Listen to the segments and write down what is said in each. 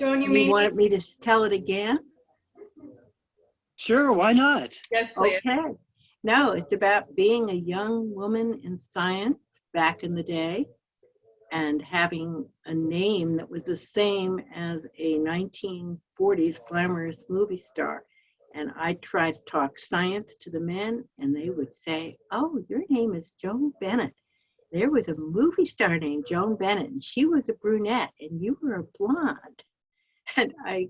Joan, you You mean? wanted me to tell it again? Sure, why not? Yes, please. Okay. No, it's about being a young woman in science back in the day and having a name that was the same as a 1940s glamorous movie star. And I tried to talk science to the men, and they would say, "Oh, your name is Joan Bennett. There was a movie star named Joan Bennett, and she was a brunette, and you were a blonde." And I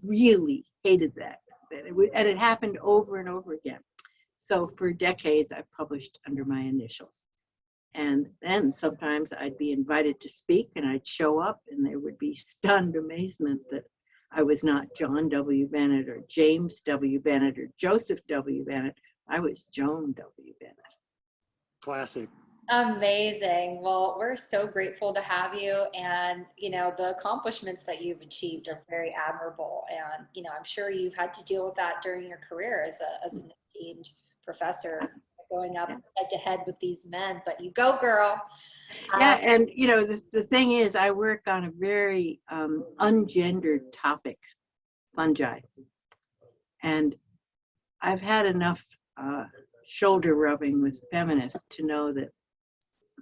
really hated that. And it happened over and over again. So for decades, I published under my initials. And then sometimes I'd be invited to speak, and I'd show up, and there would be stunned amazement that I was not John W. Bennett or James W. Bennett or Joseph W. Bennett. I was Joan W. Bennett. Classic. Amazing. Well, we're so grateful to have you, and the accomplishments that you've achieved are very admirable, and I'm sure you've had to deal with that during your career as an esteemed professor, going up head to head with these men, but you go, girl. Yeah, and the thing is, I work on a very ungendered topic, fungi, and I've had enough shoulder rubbing with feminists to know that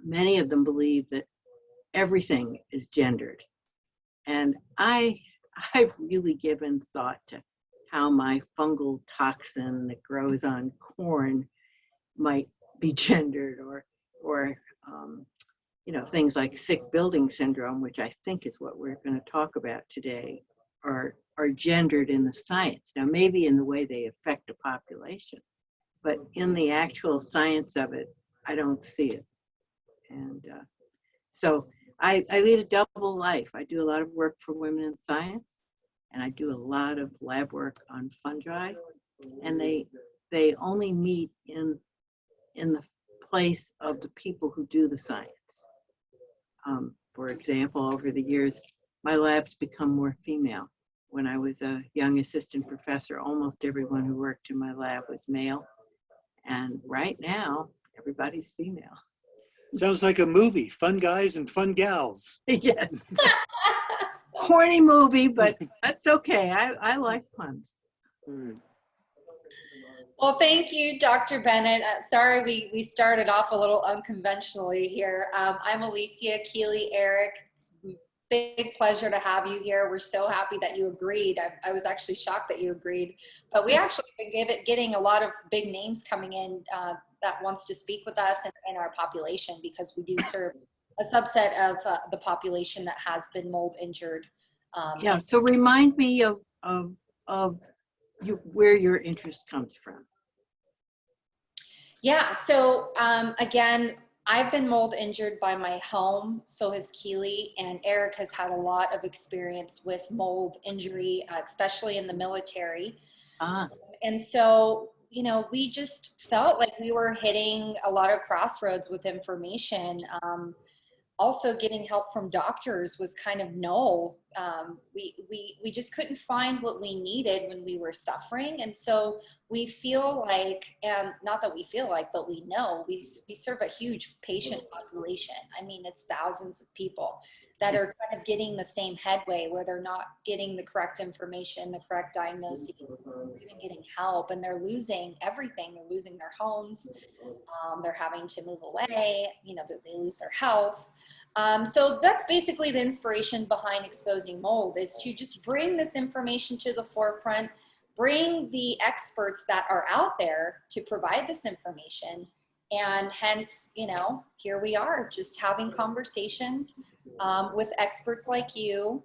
many of them believe that everything is gendered. And I've really given thought to how my fungal toxin that grows on corn might be gendered, or things like sick building syndrome, which I think is what we're going to talk about today, are gendered in the science. Now, maybe in the way they affect a population, but in the actual science of it, I don't see it. And so I lead a double life. I do a lot of work for women in science, and I do a lot of lab work on fungi, and they only meet in the place of the people who do the science. For example, over the years, my lab's become more female. When I was a young assistant professor, almost everyone who worked in my lab was male. And right now, everybody's female. Sounds like a movie, fun guys and fun gals. Yes. Corny movie, but that's okay. I like puns. Well, thank you, Dr. Bennett. Sorry we started off a little unconventionally here. I'm Alicia, Keely, Eric. It's a big pleasure to have you here. We're so happy that you agreed. I was actually shocked that you agreed. But we actually been getting a lot of big names coming in that wants to speak with us in our population, because we do serve a subset of the population that has been mold injured. Yeah, so remind me of where your interest comes from. Yeah, so again, I've been mold injured by my home, so has Keely, and Eric has had a lot of experience with mold injury, especially in the military. And so, we just felt like we were hitting a lot of crossroads with information. Also, getting help from doctors was kind of null. We just couldn't find what we needed when we were suffering. And so we feel like, and not that we feel like, but we know we serve a huge patient population. I mean, it's thousands of people that are kind of getting the same headway, where they're not getting the correct information, the correct diagnoses, or even getting help, and they're losing everything. They're losing their homes. They're having to move away. They lose their health. So that's basically the inspiration behind Exposing Mold, is to just bring this information to the forefront, bring the experts that are out there to provide this information. And hence, here we are just having conversations with experts like you,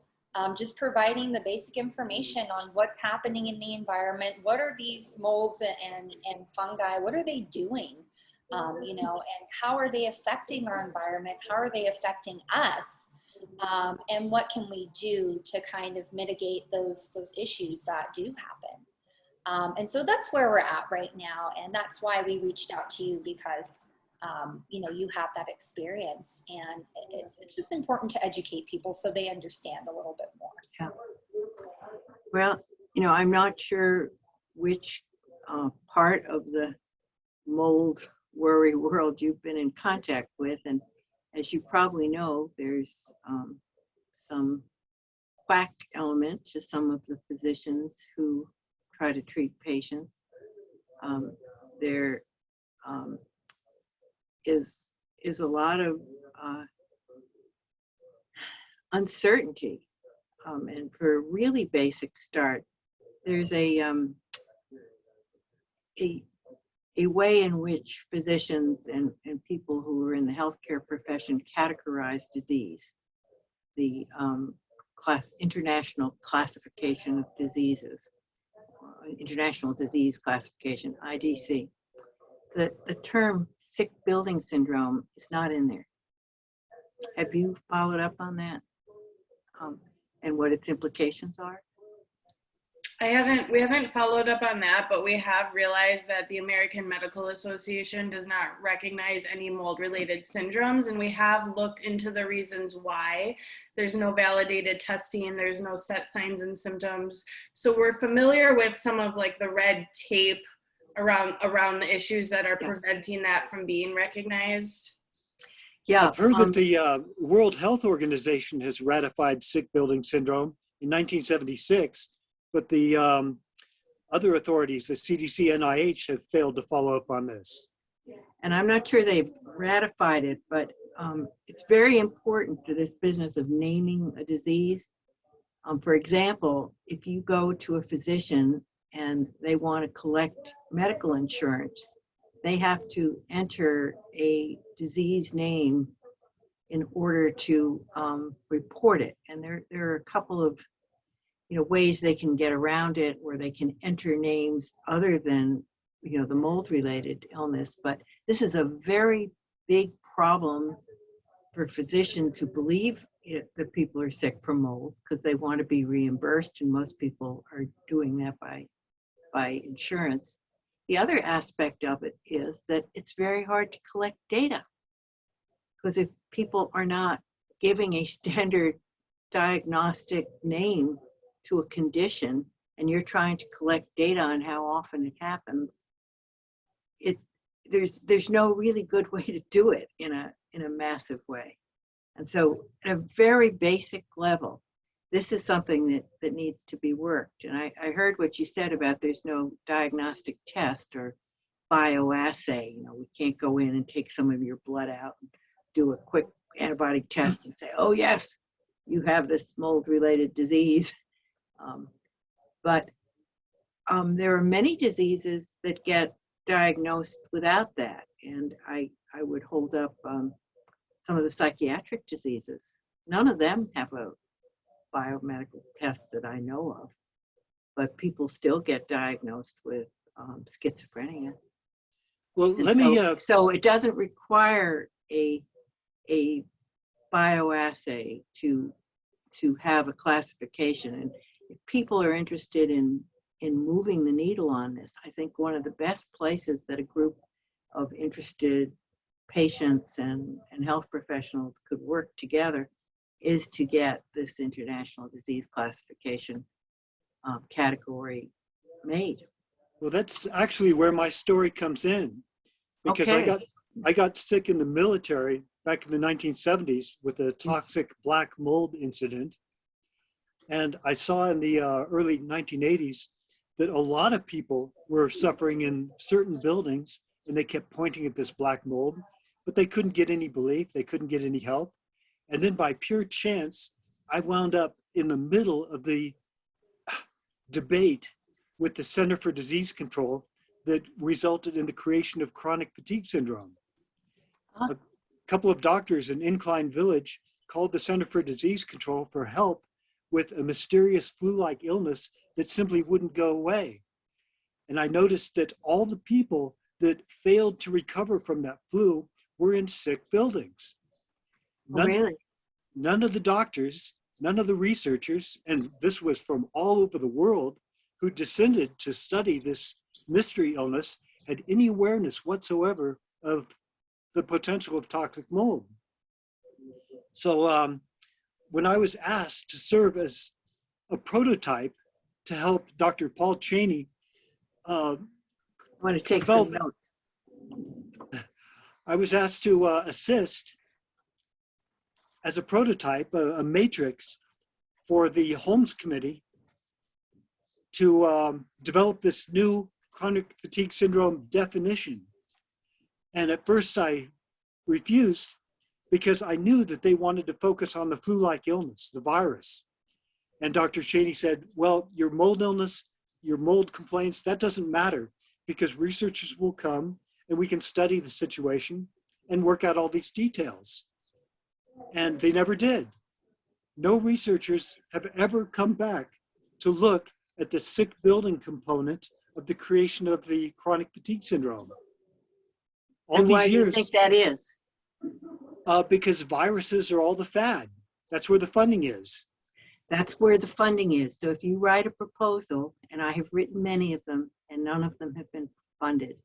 just providing the basic information on what's happening in the environment. What are these molds and fungi? What are they doing? And how are they affecting our environment? How are they affecting us? And what can we do to kind of mitigate those issues that do happen? And so that's where we're at right now. And that's why we reached out to you, because, you have that experience, and it's just important to educate people so they understand a little bit more. Yeah. Well, I'm not sure which part of the mold worry world you've been in contact with, and as you probably know, there's some quack element to some of the physicians who try to treat patients. There is a lot of uncertainty. And for a really basic start, there's a way in which physicians and people who are in the healthcare profession categorize disease. The International Classification of Diseases, International Disease Classification, IDC. The term sick building syndrome is not in there. Have you followed up on that? And what its implications are? We haven't followed up on that, but we have realized that the American Medical Association does not recognize any mold-related syndromes, and we have looked into the reasons why. There's no validated testing, there's no set signs and symptoms. So we're familiar with some of like the red tape around the issues that are preventing that from being recognized. Yeah, I've heard that the World Health Organization has ratified sick building syndrome in 1976, but the other authorities, the CDC, NIH, have failed to follow up on this. and I'm not sure they've ratified it, but it's very important to this business of naming a disease. For example, if you go to a physician and they want to collect medical insurance, they have to enter a disease name in order to report it. And there are a couple of ways they can get around it, where they can enter names other than the mold related illness. But this is a very big problem for physicians who believe that people are sick from mold, because they want to be reimbursed, and most people are doing that by insurance. The other aspect of it is that it's very hard to collect data, because if people are not giving a standard diagnostic name to a condition, and you're trying to collect data on how often it happens, there's no really good way to do it in a massive way. And so at a very basic level, this is something that needs to be worked. And I heard what you said about there's no diagnostic test or bioassay. We can't go in and take some of your blood out and do a quick antibiotic test and say, oh yes, you have this mold-related disease. But there are many diseases that get diagnosed without that. And I would hold up some of the psychiatric diseases. None of them have a biomedical test that I know of, but people still get diagnosed with schizophrenia. Well, And so it doesn't require a bioassay to have a classification. And if people are interested in moving the needle on this, I think one of the best places that a group of interested patients and health professionals could work together is to get this international disease classification category made. Well, that's actually where my story comes in, because Okay. I got sick in the military back in the 1970s with a toxic black mold incident. And I saw in the early 1980s that a lot of people were suffering in certain buildings, and they kept pointing at this black mold, but they couldn't get any belief, they couldn't get any help. And then by pure chance, I wound up in the middle of the debate with the Center for Disease Control that resulted in the creation of chronic fatigue syndrome. A couple of doctors in Incline Village called the Center for Disease Control for help with a mysterious flu-like illness that simply wouldn't go away. And I noticed that all the people that failed to recover from that flu were in sick buildings. Really? None of the doctors, none of the researchers, and this was from all over the world, who descended to study this mystery illness had any awareness whatsoever of the potential of toxic mold. So when I was asked to serve as a prototype to help Dr. Paul Cheney I want to take some develop, notes. I was asked to assist as a prototype, a matrix for the Holmes Committee to develop this new chronic fatigue syndrome definition. And at first I refused because I knew that they wanted to focus on the flu-like illness, the virus. And Dr. Cheney said, well, your mold illness, your mold complaints, that doesn't matter because researchers will come and we can study the situation and work out all these details. And they never did. No researchers have ever come back to look at the sick building component of the creation of the chronic fatigue syndrome. All And these why do you years, think that is? because viruses are all the fad. That's where the funding is. That's where the funding is. So if you write a proposal, and I have written many of them, and none of them have been funded,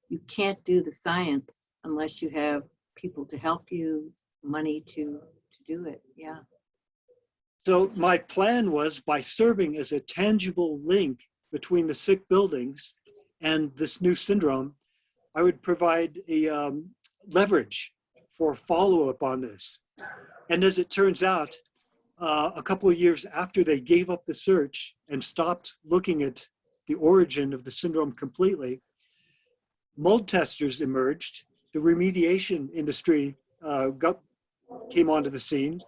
you can't do the science unless you have people to help you, money to do it. Yeah. So my plan was, by serving as a tangible link between the sick buildings and this new syndrome, I would provide a leverage for follow-up on this. And as it turns out, a couple of years after they gave up the search and stopped looking at the origin of the syndrome completely, mold testers emerged. The remediation industry came onto the scene.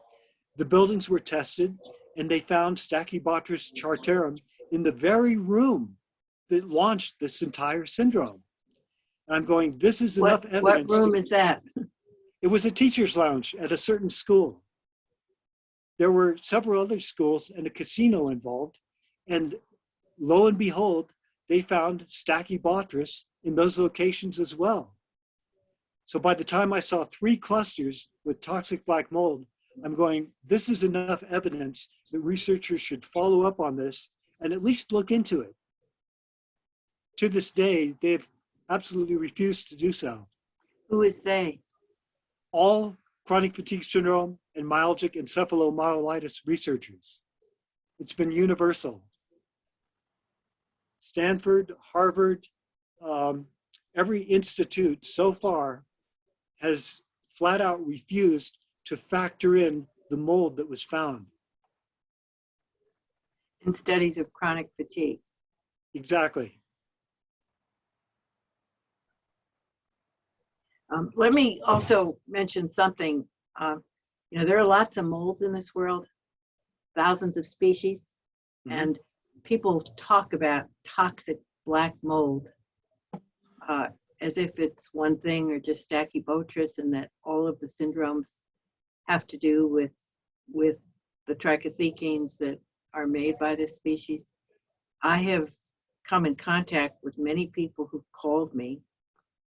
The buildings were tested, and they found Stachybotrys chartarum in the very room that launched this entire syndrome. And I'm going, this is enough evidence. What room is that? It was a teacher's lounge at a certain school. There were several other schools and a casino involved. And lo and behold, they found Stachybotrys in those locations as well. So by the time I saw 3 clusters with toxic black mold, I'm going, this is enough evidence that researchers should follow up on this and at least look into it. To this day, they've absolutely refused to do so. Who is they? All chronic fatigue syndrome and myalgic encephalomyelitis researchers. It's been universal. Stanford, Harvard, every institute so far has flat out refused to factor in the mold that was found. In studies of chronic fatigue. Exactly. Let me also mention something. You know, there are lots of molds in this world, thousands of species, and people talk about toxic black mold as if it's one thing or just Stachybotrys, and that all of the syndromes have to do with the trichothecenes that are made by this species. I have come in contact with many people who called me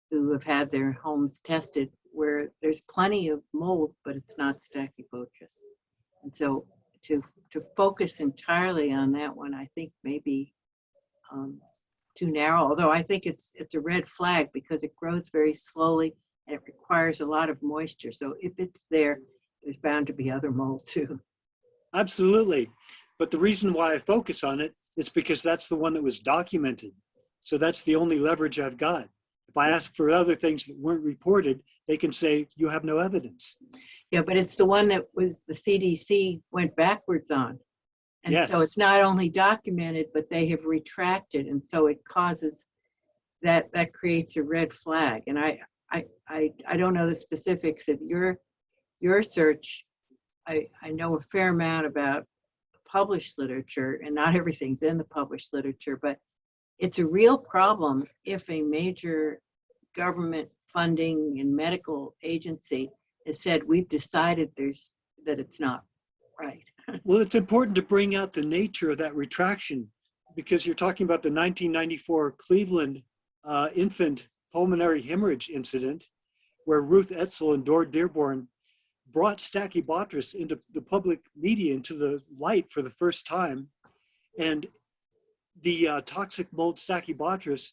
who have had their homes tested where there's plenty of mold, but it's not Stachybotrys. And so to focus entirely on that one, I think maybe too narrow, although I think it's a red flag because it grows very slowly and it requires a lot of moisture. So if it's there, there's bound to be other mold too. Absolutely. But the reason why I focus on it is because that's the one that was documented. So that's the only leverage I've got. If I ask for other things that weren't reported, they can say, you have no evidence. Yeah, but it's the one that was the CDC went backwards on. And Yes. so it's not only documented, but they have retracted. And so it causes that creates a red flag. And I don't know the specifics of your search. I know a fair amount about published literature, and not everything's in the published literature, but it's a real problem if a major government funding and medical agency has said, we've decided that it's not right. Well, it's important to bring out the nature of that retraction because you're talking about the 1994 Cleveland infant pulmonary hemorrhage incident where Ruth Etzel and Dord Dearborn brought Stachybotrys into the public media, into the light for the first time. And the toxic mold Stachybotrys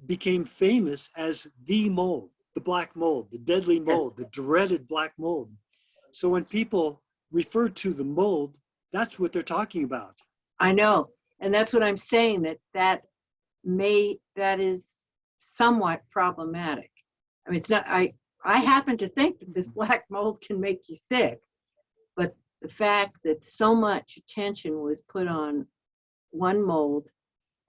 became famous as the mold, the black mold, the deadly mold, the dreaded black mold. So when people refer to the mold, that's what they're talking about. I know. And that's what I'm saying, that is somewhat problematic. I mean, it's not, I happen to think that this black mold can make you sick, but the fact that so much attention was put on one mold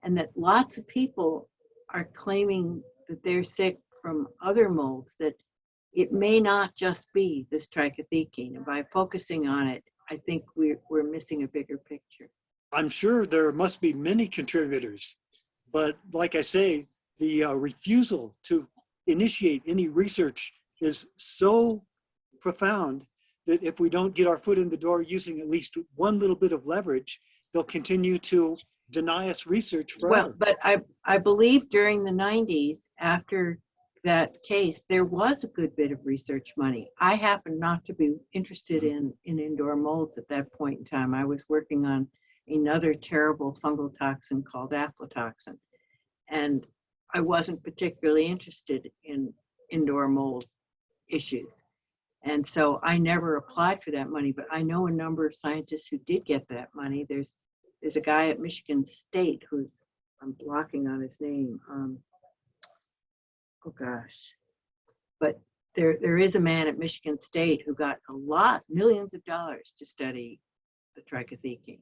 and that lots of people are claiming that they're sick from other molds, that it may not just be this trichothecene. And by focusing on it, I think we're missing a bigger picture. I'm sure there must be many contributors, but like I say, the refusal to initiate any research is so profound that if we don't get our foot in the door using at least one little bit of leverage, they'll continue to deny us research forever. Well, but I believe during the 90s, after that case, there was a good bit of research money. I happened not to be interested in indoor molds at that point in time. I was working on another terrible fungal toxin called aflatoxin. And I wasn't particularly interested in indoor mold issues. And so I never applied for that money, but I know a number of scientists who did get that money. There's a guy at Michigan State who's, I'm blocking on his name. Oh gosh. But there is a man at Michigan State who got millions of dollars to study the trichothecanes.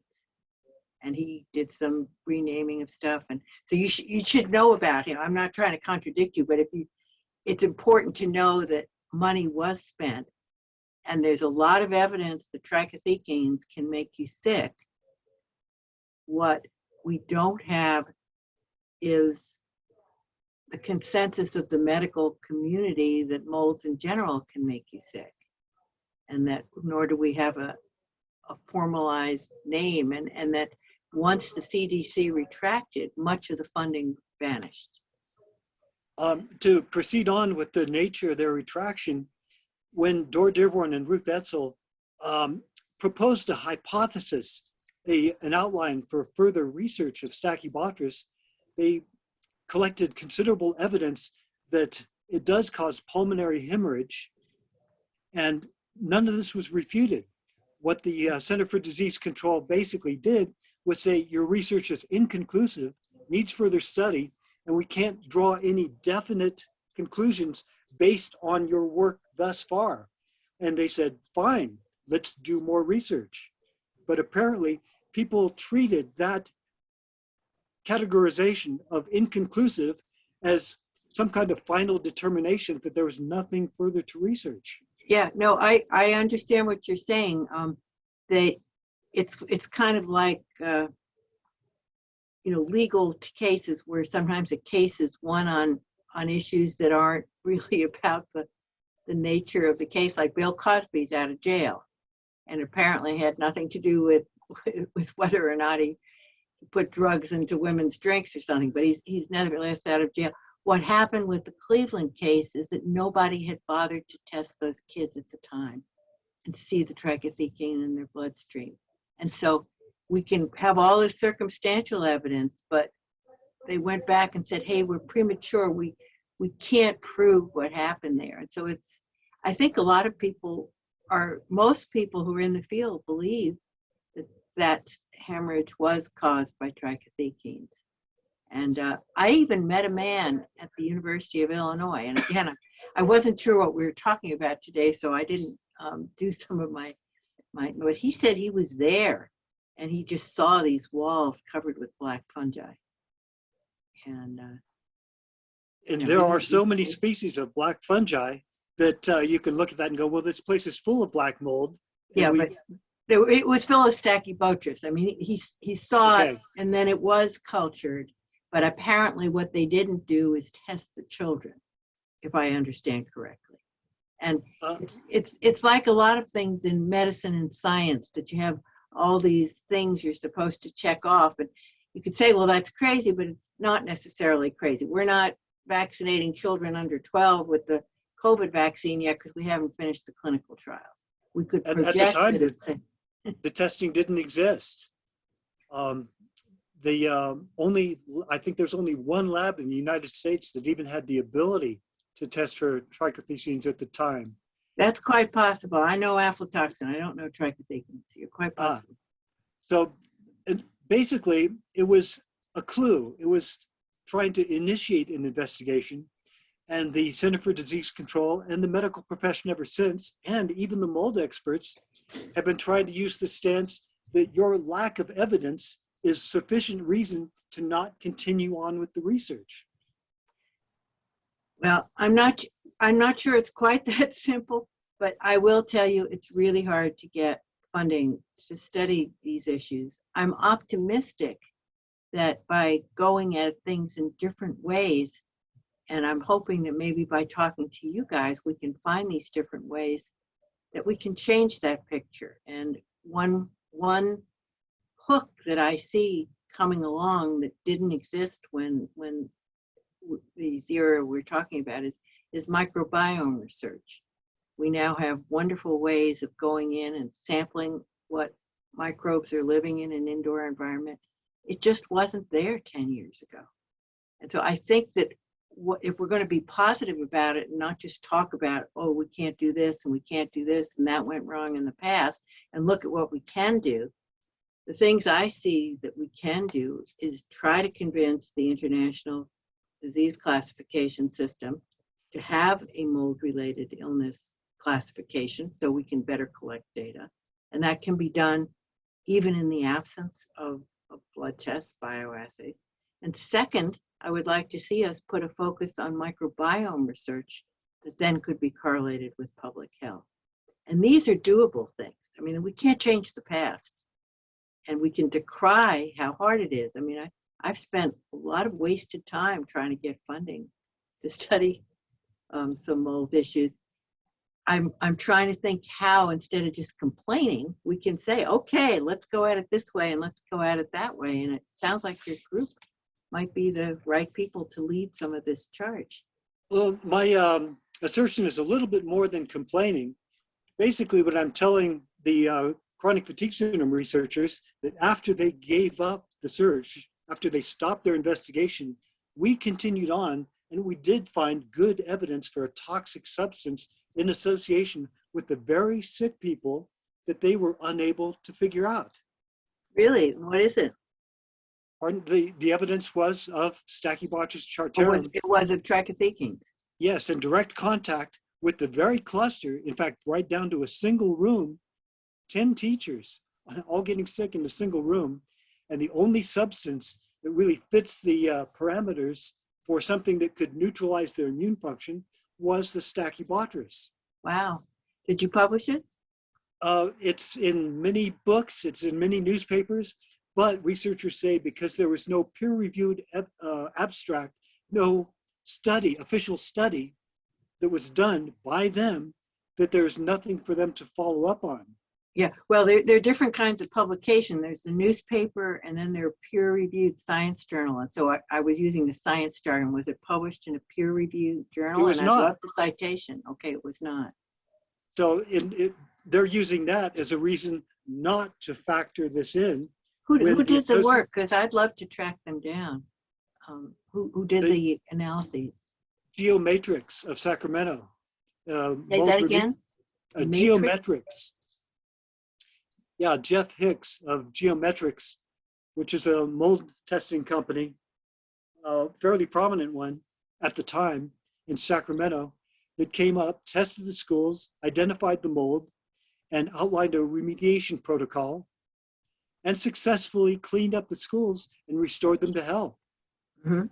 And he did some renaming of stuff. And so you should know about him. I'm not trying to contradict you, but it's important to know that money was spent. And there's a lot of evidence that trichothecanes can make you sick. What we don't have is the consensus of the medical community that molds in general can make you sick. And that nor do we have a formalized name, and that once the CDC retracted, much of the funding vanished. To proceed on with the nature of their retraction, when Dor Dearborn and Ruth Etzel proposed a hypothesis, an outline for further research of Stachybotrys, they collected considerable evidence that it does cause pulmonary hemorrhage, and none of this was refuted. What the Center for Disease Control basically did was say, your research is inconclusive, needs further study, and we can't draw any definite conclusions based on your work thus far. And they said, fine, let's do more research. But apparently, people treated that categorization of inconclusive as some kind of final determination that there was nothing further to research. Yeah, no, I understand what you're saying. It's kind of like legal cases where sometimes a case is won on issues that aren't really about the nature of the case. Like Bill Cosby's out of jail, and apparently had nothing to do with whether or not he put drugs into women's drinks or something. But he's nevertheless out of jail. What happened with the Cleveland case is that nobody had bothered to test those kids at the time and see the trichothecane in their bloodstream. And so we can have all this circumstantial evidence, but they went back and said, hey, we're premature. We can't prove what happened there. And so I think a lot of people most people who are in the field believe that hemorrhage was caused by trichothecanes. And I even met a man at the University of Illinois. And again, I wasn't sure what we were talking about today, so I didn't do some of my, but he said he was there and he just saw these walls covered with black fungi. And there are so many species of black fungi that you can look at that and go, well, this place is full of black mold. Yeah, but it was full of Stachybotrys. I mean, he saw it, and then it was cultured. But apparently what they didn't do is test the children, if I understand correctly. And it's like a lot of things in medicine and science, that you have all these things you're supposed to check off. And you could say, well, that's crazy, but it's not necessarily crazy. We're not vaccinating children under 12 with the COVID vaccine yet because we haven't finished the clinical trials. We could project at the time, the testing didn't exist. I think there's only one lab in the United States that even had the ability to test for trichothecenes at the time. That's quite possible. I know aflatoxin. I don't know trichothecanes. You're quite possible. So basically, it was a clue. It was trying to initiate an investigation. and the Center for Disease Control and the medical profession ever since, and even the mold experts have been trying to use the stance that your lack of evidence is sufficient reason to not continue on with the research. Well, I'm not sure it's quite that simple, but I will tell you it's really hard to get funding to study these issues. I'm optimistic that by going at things in different ways, and I'm hoping that maybe by talking to you guys, we can find these different ways that we can change that picture. And one hook that I see coming along that didn't exist when the era we're talking about is microbiome research. We now have wonderful ways of going in and sampling what microbes are living in an indoor environment. It just wasn't there 10 years ago. And so I think that if we're going to be positive about it and not just talk about, oh, we can't do this and we can't do this and that went wrong in the past, and look at what we can do, the things I see that we can do is try to convince the International Disease Classification System to have a mold-related illness classification so we can better collect data. And that can be done even in the absence of blood tests, bioassays. And second, I would like to see us put a focus on microbiome research that then could be correlated with public health. And these are doable things. I mean, we can't change the past, and we can decry how hard it is. I mean, I've spent a lot of wasted time trying to get funding to study some mold issues. I'm trying to think how, instead of just complaining, we can say, okay, let's go at it this way and let's go at it that way. And it sounds like your group might be the right people to lead some of this charge. Well, my assertion is a little bit more than complaining. Basically, what I'm telling the chronic fatigue syndrome researchers, that after they gave up the search, after they stopped their investigation, we continued on, and we did find good evidence for a toxic substance in association with the very sick people that they were unable to figure out. Really? What is it? The evidence was of Stachybotrys chartarum. It was of trichothecans. Yes, in direct contact with the very cluster, in fact, right down to a single room, 10 teachers, all getting sick in a single room. And the only substance that really fits the parameters for something that could neutralize their immune function was the Stachybotrys. Wow. Did you publish it? It's in many books, it's in many newspapers, but researchers say because there was no peer-reviewed abstract, no study, official study that was done by them, that there's nothing for them to follow up on. Yeah, well, there are different kinds of publication. There's the newspaper, and then there are peer-reviewed science journal. And so I was using the science jargon. Was it published in a peer-reviewed journal? It was not. I love the citation. Okay, it was not. So they're using that as a reason not to factor this in. Who did the work? Because I'd love to track them down. Who did the analyses? Geomatrix of Sacramento. Say that again? Geometrics. Yeah, Jeff Hicks of Geometrix, which is a mold testing company, a fairly prominent one at the time in Sacramento, that came up, tested the schools, identified the mold, and outlined a remediation protocol, and successfully cleaned up the schools and restored them to health. Mm-hmm.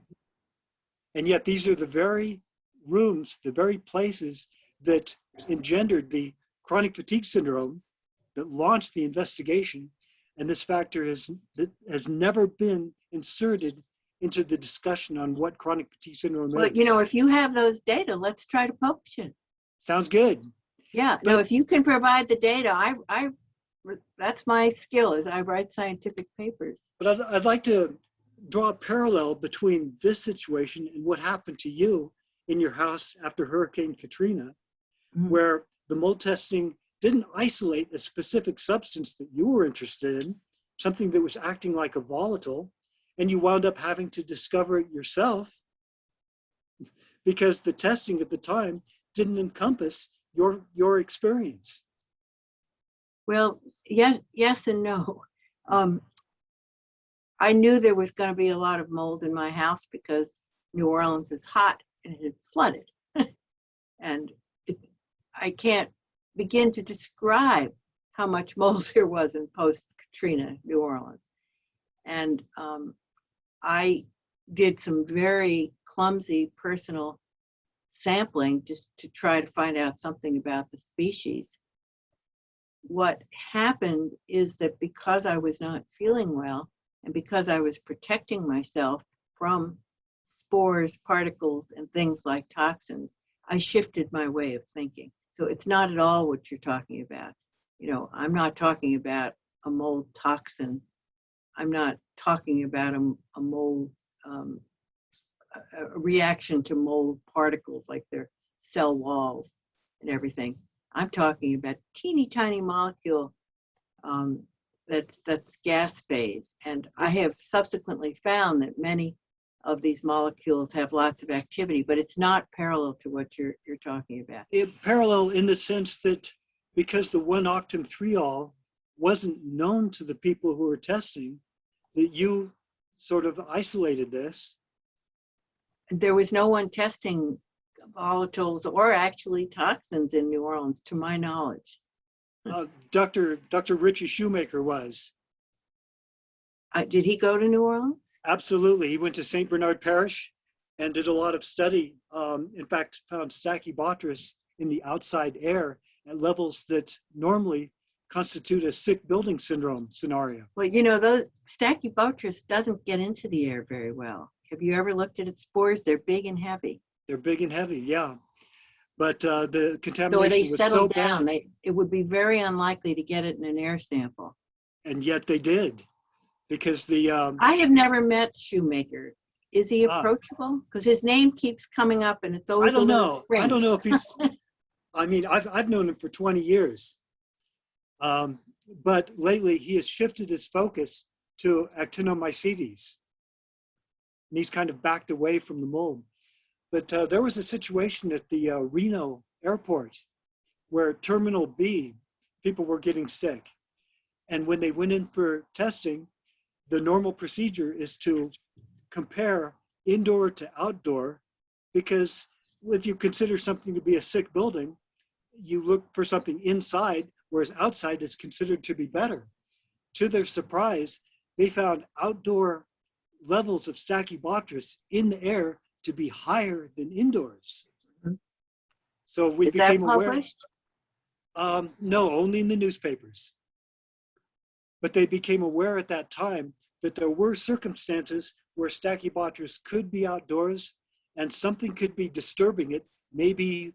And yet these are the very rooms, the very places that engendered the chronic fatigue syndrome, that launched the investigation, and this factor has never been inserted into the discussion on what chronic fatigue syndrome is. Well, you know, if you have those data, let's try to publish it. Sounds good. Yeah, no, if you can provide the data, that's my skill, is I write scientific papers. But I'd like to draw a parallel between this situation and what happened to you in your house after Hurricane Katrina, where the mold testing didn't isolate a specific substance that you were interested in, something that was acting like a volatile, and you wound up having to discover it yourself because the testing at the time didn't encompass your experience. Well, yes and no. I knew there was going to be a lot of mold in my house because New Orleans is hot and it had flooded. And I can't begin to describe how much mold there was in post-Katrina New Orleans. And I did some very clumsy personal sampling just to try to find out something about the species. What happened is that because I was not feeling well, and because I was protecting myself from spores, particles, and things like toxins, I shifted my way of thinking. So it's not at all what you're talking about. You know, I'm not talking about a mold toxin. I'm not talking about a mold, a reaction to mold particles like their cell walls and everything. I'm talking about teeny tiny molecule that's gas phase. And I have subsequently found that many of these molecules have lots of activity, but it's not parallel to what you're talking about. It parallel in the sense that because the 1-octanol wasn't known to the people who were testing, that you sort of isolated this. There was no one testing volatiles or actually toxins in New Orleans, to my knowledge. Dr. Richie Shoemaker was. Did he go to New Orleans? Absolutely. He went to St. Bernard Parish and did a lot of study. In fact, found Stachybotrys in the outside air at levels that normally constitute a sick building syndrome scenario. Well, you know, those Stachybotrys doesn't get into the air very well. Have you ever looked at its spores? They're big and heavy. They're big and heavy, yeah. But the So contamination they was settle so down. bad. It would be very unlikely to get it in an air sample. And yet they did. Because the I have never met Shoemaker. Is he approachable? Because his name keeps coming up, and it's always I don't a little know. French. I don't know if he's. I mean, I've known him for 20 years, but lately he has shifted his focus to actinomycetes, and he's kind of backed away from the mold. But there was a situation at the Reno airport where Terminal B, people were getting sick, and when they went in for testing, the normal procedure is to compare indoor to outdoor, because if you consider something to be a sick building, you look for something inside, whereas outside is considered to be better. To their surprise, they found outdoor levels of Stachybotrys in the air to be higher than indoors. So we became aware. Is that published? No, only in the newspapers. But they became aware at that time that there were circumstances where Stachybotrys could be outdoors and something could be disturbing it, maybe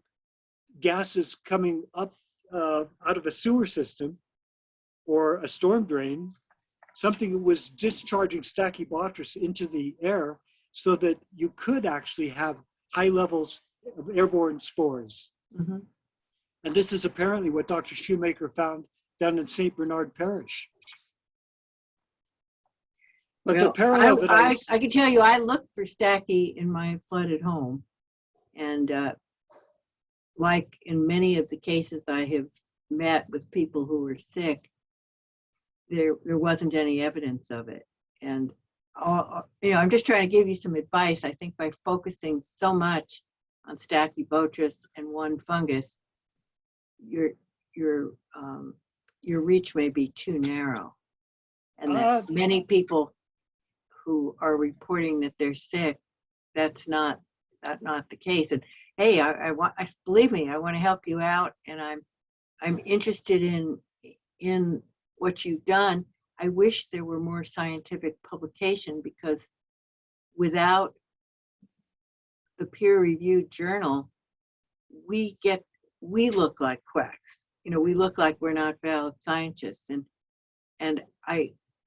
gases coming up out of a sewer system or a storm drain, something that was discharging Stachybotrys into the air so that you could actually have high levels of airborne spores. Mm-hmm. And this is apparently what Dr. Shoemaker found down in St. Bernard Parish. But Well, the parallel that I can tell you, I looked for Stachy in my flooded home, and like in many of the cases I have met with people who were sick, there wasn't any evidence of it. And I'm just trying to give you some advice. I think by focusing so much on Stachybotrys and one fungus, your reach may be too narrow, and that many people who are reporting that they're sick, that's not the case. And hey, believe me, I want to help you out, and I'm interested in what you've done. I wish there were more scientific publication, because without the peer-reviewed journal, we look like quacks. You know, we look like we're not valid scientists. And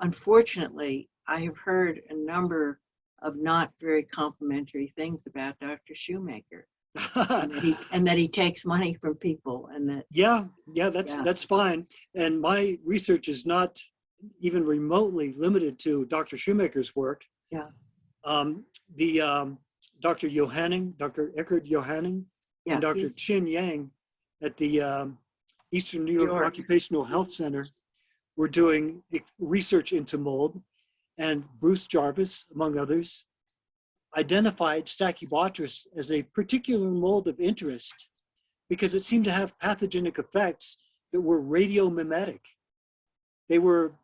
unfortunately, I have heard a number of not very complimentary things about Dr. Shoemaker, and that he takes money from people, and that that's fine. And my research is not even remotely limited to Dr. Shoemaker's work. Yeah. Dr. Johanning, Dr. Eckhard Johanning, and Dr. Chin Yang at the Eastern New York Occupational Health Center were doing research into mold, and Bruce Jarvis, among others. identified Stachybotrys as a particular mold of interest because it seemed to have pathogenic effects that were radiomimetic. They were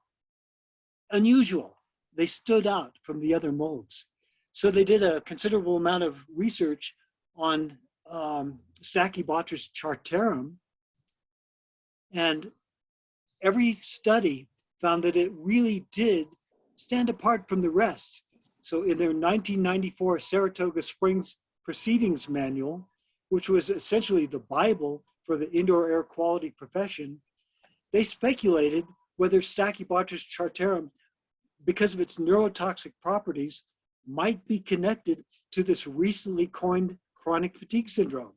unusual. They stood out from the other molds. So they did a considerable amount of research on Stachybotrys chartarum, and every study found that it really did stand apart from the rest. So in their 1994 Saratoga Springs Proceedings Manual, which was essentially the Bible for the indoor air quality profession, they speculated whether Stachybotrys chartarum, because of its neurotoxic properties, might be connected to this recently coined chronic fatigue syndrome.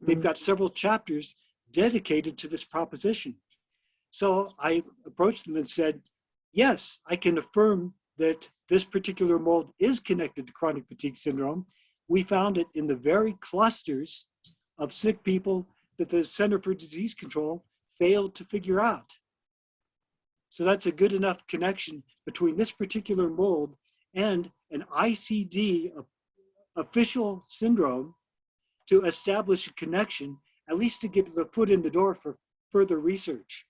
They've got several chapters dedicated to this proposition. So I approached them and said, yes, I can affirm that this particular mold is connected to chronic fatigue syndrome. We found it in the very clusters of sick people that the Center for Disease Control failed to figure out. So that's a good enough connection between this particular mold and an ICD official syndrome to establish a connection, at least to get the foot in the door for further research.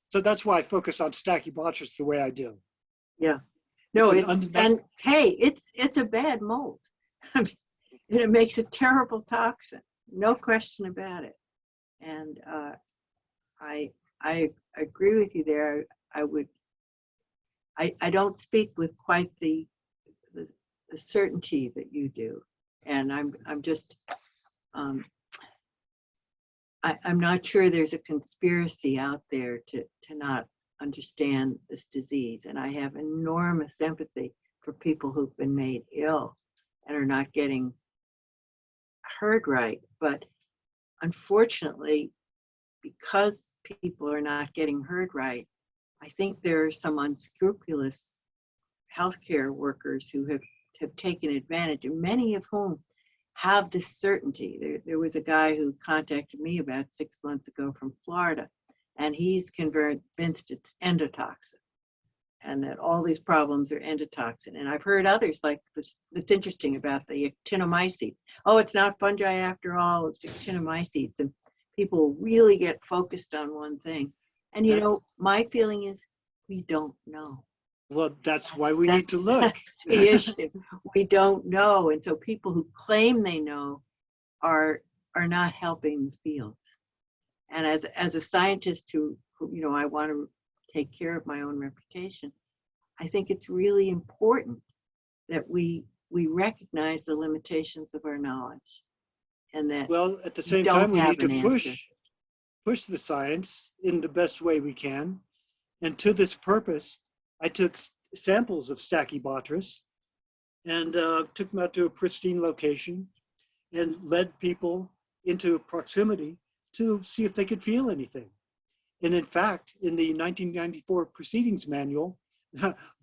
So that's why I focus on Stachybotrys the way I do. Yeah. No, It's and hey, it's a bad mold. I mean, and it makes a terrible toxin, no question about it. And I agree with you there. I don't speak with quite the certainty that you do, and I'm just I'm not sure there's a conspiracy out there to not understand this disease, and I have enormous empathy for people who've been made ill and are not getting heard right. But unfortunately, because people are not getting heard right, I think there are some unscrupulous healthcare workers who have taken advantage, and many of whom have this certainty. There was a guy who contacted me about 6 months ago from Florida, and he's convinced it's endotoxin and that all these problems are endotoxin. And I've heard others like this. It's interesting about the actinomycetes. Oh, it's not fungi after all, it's actinomycetes. And people really get focused on one thing. And you know, my feeling is we don't know. Well, that's why we need to look. That's the issue. We don't know. And so people who claim they know are not helping the field. And as a scientist who you know, I want to take care of my own reputation, I think it's really important that we recognize the limitations of our knowledge. And that, well, at the same time, we need to push the science in the best way we can. And to this purpose, I took samples of Stachybotrys and took them out to a pristine location and led people into proximity to see if they could feel anything. And in fact, in the 1994 Proceedings Manual,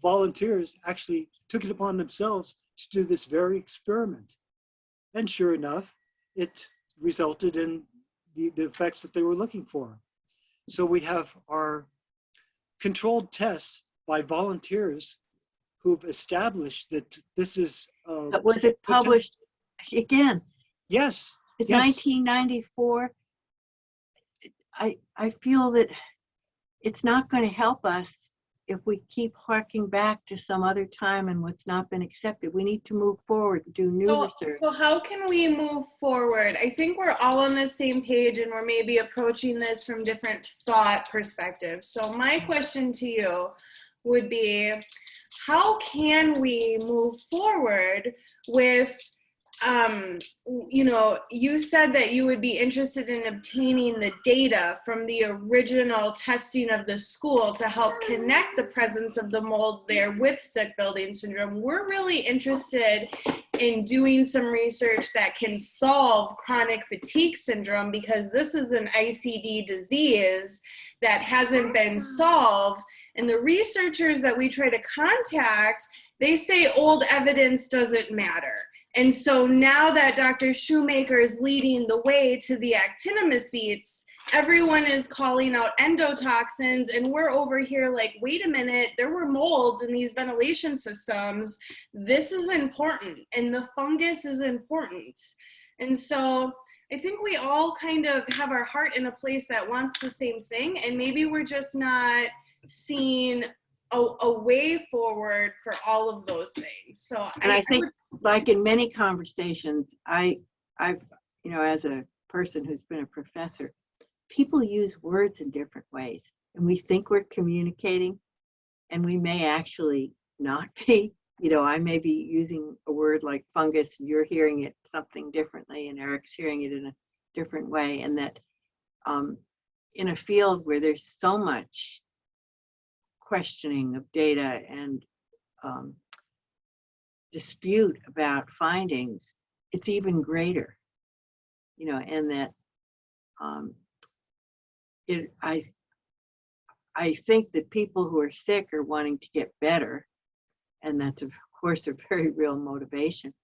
volunteers actually took it upon themselves to do this very experiment. And sure enough, it resulted in the effects that they were looking for. So we have our controlled tests by volunteers who've established that this is. But was it published again? Yes. In yes. 1994. I feel that it's not going to help us if we keep harking back to some other time and what's not been accepted. We need to move forward, do new research. So how can we move forward? I think we're all on the same page and we're maybe approaching this from different thought perspectives. So my question to you would be, how can we move forward with, you know, you said that you would be interested in obtaining the data from the original testing of the school to help connect the presence of the molds there with sick building syndrome. We're really interested in doing some research that can solve chronic fatigue syndrome, because this is an ICD disease that hasn't been solved. And the researchers that we try to contact, they say old evidence doesn't matter. And so now that Dr. Shoemaker is leading the way to the actinomycetes everyone is calling out endotoxins, and we're over here like, wait a minute, there were molds in these ventilation systems. This is important, and the fungus is important. And so I think we all kind of have our heart in a place that wants the same thing, and maybe we're just not seeing a way forward for all of those things. So And I think, like in many conversations, I've, you know, as a person who's been a professor, people use words in different ways, and we think we're communicating, and we may actually not be. You know, I may be using a word like fungus, and you're hearing it something differently, and Eric's hearing it in a different way, and that in a field where there's so much questioning of data and dispute about findings, it's even greater, you know, and that I think that people who are sick are wanting to get better, and that's of course a very real motivation.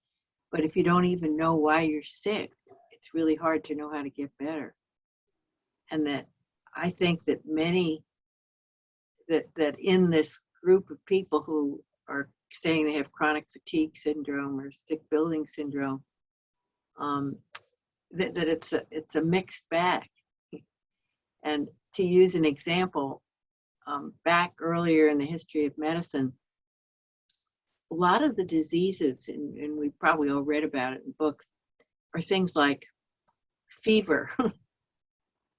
But if you don't even know why you're sick, it's really hard to know how to get better. And that I think that many that in this group of people who are saying they have chronic fatigue syndrome or sick building syndrome, that it's a mixed bag. And to use an example, back earlier in the history of medicine, a lot of the diseases, and we probably all read about it in books, are things like fever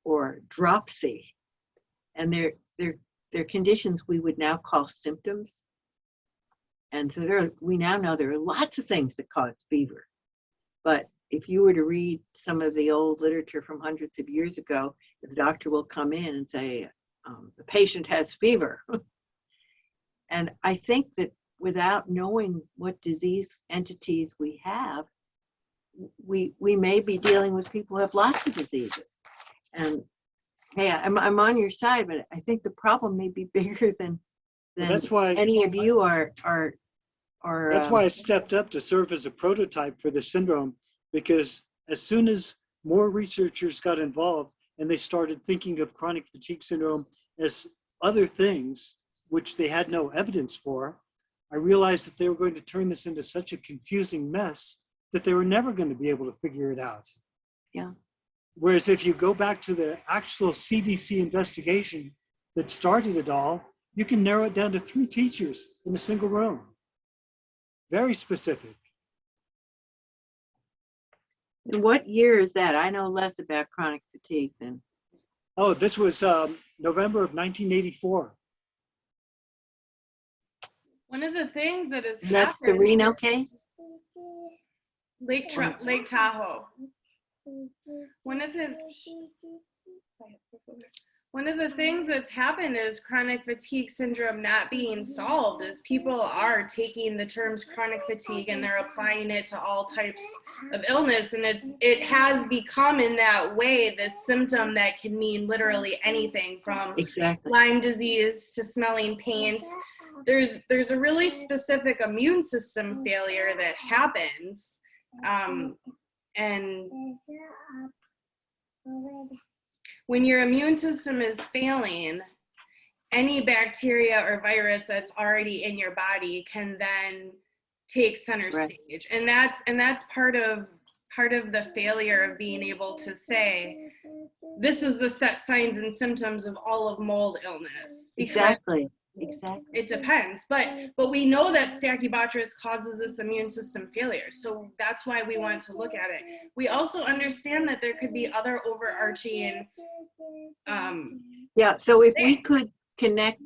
or dropsy, and they're conditions we would now call symptoms. And so we now know there are lots of things that cause fever. But if you were to read some of the old literature from hundreds of years ago, the doctor will come in and say, the patient has fever. And I think that without knowing what disease entities we have, we may be dealing with people who have lots of diseases. And hey, I'm on your side, but I think the problem may be bigger than that's why any of you are. That's why I stepped up to serve as a prototype for the syndrome, because as soon as more researchers got involved and they started thinking of chronic fatigue syndrome as other things which they had no evidence for, I realized that they were going to turn this into such a confusing mess that they were never going to be able to figure it out. Yeah. Whereas if you go back to the actual CDC investigation that started it all, you can narrow it down to 3 teachers in a single room. Very specific. And what year is that? I know less about chronic fatigue than. Oh, this was November of 1984. one of the things that has That's the happened, Reno case? Lake Tahoe. One of the things that's happened is chronic fatigue syndrome not being solved is people are taking the terms chronic fatigue and they're applying it to all types of illness, and it has become in that way this symptom that can mean literally anything from Exactly. Lyme disease to smelling paint. There's a really specific immune system failure that happens, and when your immune system is failing, any bacteria or virus that's already in your body can then take center stage, and that's part of the failure of being able to say this is the set signs and symptoms of all of mold illness. Exactly. It depends, but we know that Stachybotrys causes this immune system failure, so that's why we want to look at it. We also understand that there could be other overarching yeah, so if we could connect,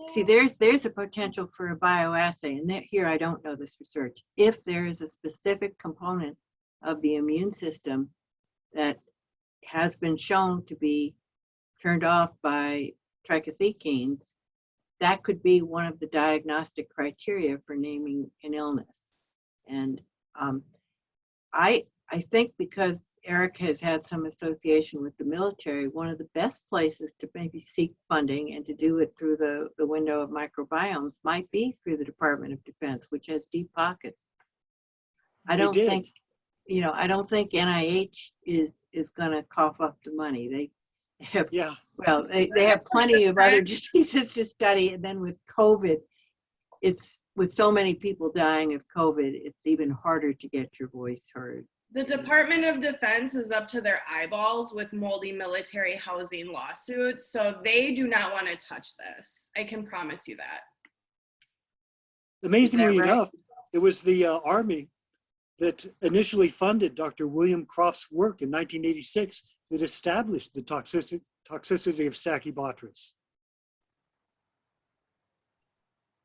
see, there's a potential for a bioassay, and here I don't know this research. If there is a specific component of the immune system that has been shown to be turned off by trichothecenes, that could be one of the diagnostic criteria for naming an illness. And I think because Eric has had some association with the military, one of the best places to maybe seek funding and to do it through the window of microbiomes might be through the Department of Defense, which has deep pockets. I don't think NIH is going to cough up the money. have, Yeah. well, they have plenty of other diseases to study. And then with COVID, it's with so many people dying of COVID, it's even harder to get your voice heard. The Department of Defense is up to their eyeballs with moldy military housing lawsuits, so they do not want to touch this. I can promise you that. Amazingly right? enough, it was the Army that initially funded Dr. William Croft's work in 1986 that established the toxicity of Stachybotrys.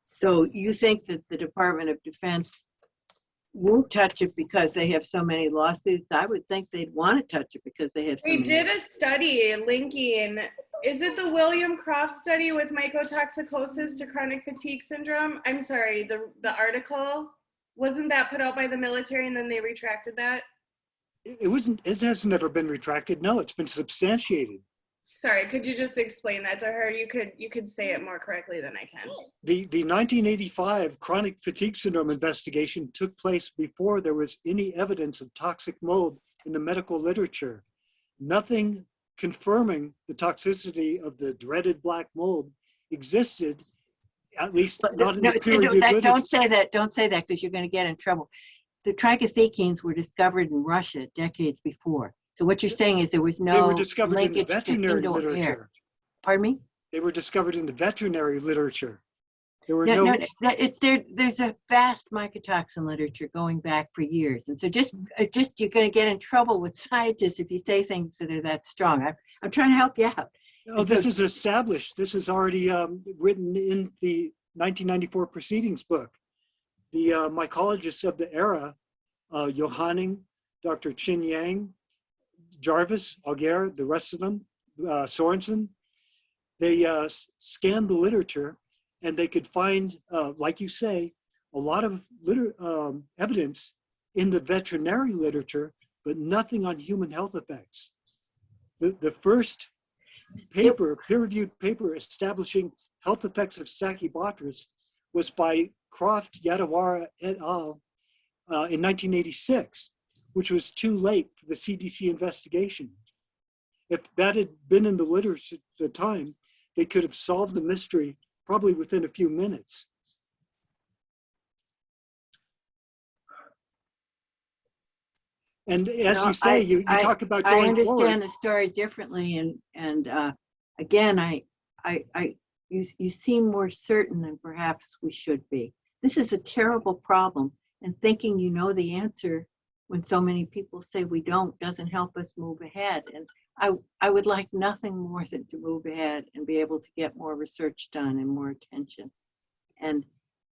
So you think that the Department of Defense won't touch it because they have so many lawsuits? I would think they'd want to touch it because they have so We many. did a study linking, is it the William Croft study with mycotoxicosis to chronic fatigue syndrome? I'm sorry, the article, wasn't that put out by the military and then they retracted that? It has never been retracted. No, it's been substantiated. Sorry, could you just explain that to her? You could say it more correctly than I can. The 1985 chronic fatigue syndrome investigation took place before there was any evidence of toxic mold in the medical literature. Nothing confirming the toxicity of the dreaded black mold existed, at least not in the peer-reviewed literature. Don't say that because you're going to get in trouble. The trichothecenes were discovered in Russia decades before. So what you're saying is there was no They were discovered in the linkage to veterinary indoor air. literature. Pardon me? They were discovered in the veterinary literature. There were There's a vast mycotoxin literature going back for years. And so just you're going to get in trouble with scientists if you say things that are that strong. I'm trying to help you out. Oh, this is established. This is already written in the 1994 proceedings book. The mycologists of the era, Johanning, Dr. Chin Yang, Jarvis, Auger, the rest of them, Sorensen, they scanned the literature and they could find, like you say, a lot of evidence in the veterinary literature, but nothing on human health effects. The first paper, peer-reviewed paper establishing health effects of Stachybotrys was by Croft, Yadawara et al. In 1986, which was too late for the CDC investigation. If that had been in the literature at the time, they could have solved the mystery probably within a few minutes. And as you say, you talk about going I understand forward. the story differently, and again, you seem more certain than perhaps we should be. This is a terrible problem, and thinking you know the answer when so many people say we don't doesn't help us move ahead. And I would like nothing more than to move ahead and be able to get more research done and more attention. And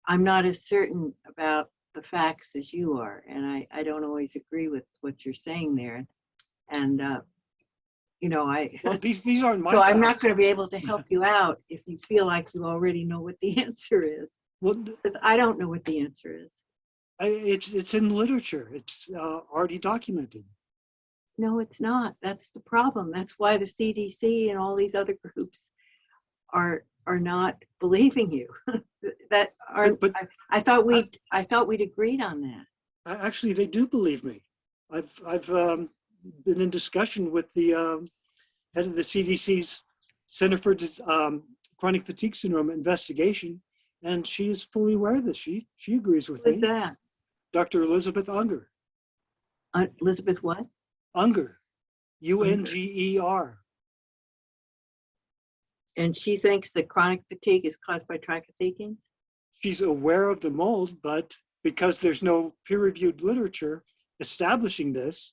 I'm not as certain about the facts as you are, and I don't always agree with what you're saying there. And you know, Well, these aren't my so I'm facts. not going to be able to help you out if you feel like you already know what the answer is. Well, Because I don't know what the answer is. it's in literature. It's already documented. No, it's not. That's the problem. That's why the CDC and all these other groups are not believing you. That aren't. But I thought we'd agreed on that. actually, they do believe me. I've been in discussion with the head of the CDC's Center for Chronic Fatigue Syndrome investigation, and she is fully aware of this. She agrees with Who's me. that? Dr. Elizabeth Unger. Elizabeth what? Unger, Unger. And she thinks that chronic fatigue is caused by trichothecenes? She's aware of the mold, but because there's no peer-reviewed literature establishing this,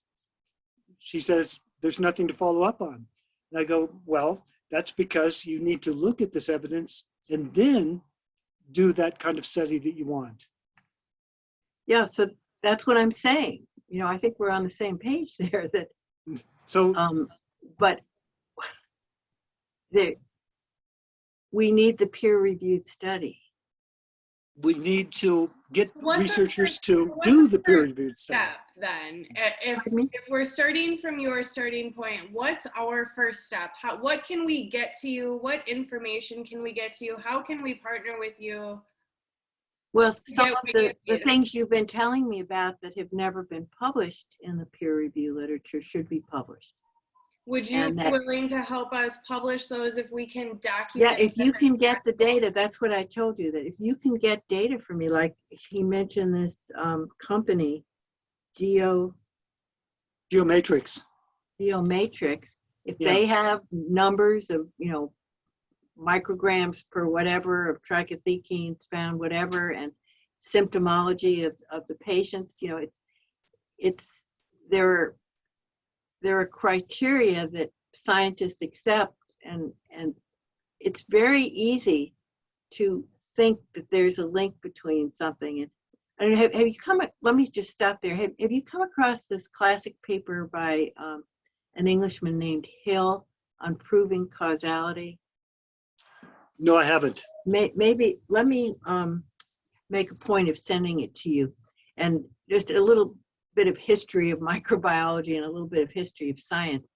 she says there's nothing to follow up on. And I go, well, that's because you need to look at this evidence and then do that kind of study that you want. Yeah, so that's what I'm saying. You know, I think we're on the same page there. That So, but we need the peer-reviewed study. we need to get What's our researchers first- to what's do our the first peer-reviewed study. Step then, Pardon me? if we're starting from your starting point, what's our first step? What can we get to you? What information can we get to you? How can we partner with you? Well, some Yeah, of we the get it. things you've been telling me about that have never been published in the peer review literature should be published. Would you And be that, willing to help us publish those if we can yeah, document? if you can get the data, that's what I told you, that if you can get data for me, like he mentioned this company, Geomatrix. Geomatrix, if Yeah. they have numbers of, micrograms per whatever of trichothecenes found, whatever, and symptomology of the patients, it's there are criteria that scientists accept, and it's very easy to think that there's a link between something. And have you let me just stop there. Have you come across this classic paper by an Englishman named Hill on proving causality? No, I haven't. Maybe let me make a point of sending it to you. And just a little bit of history of microbiology and a little bit of history of science.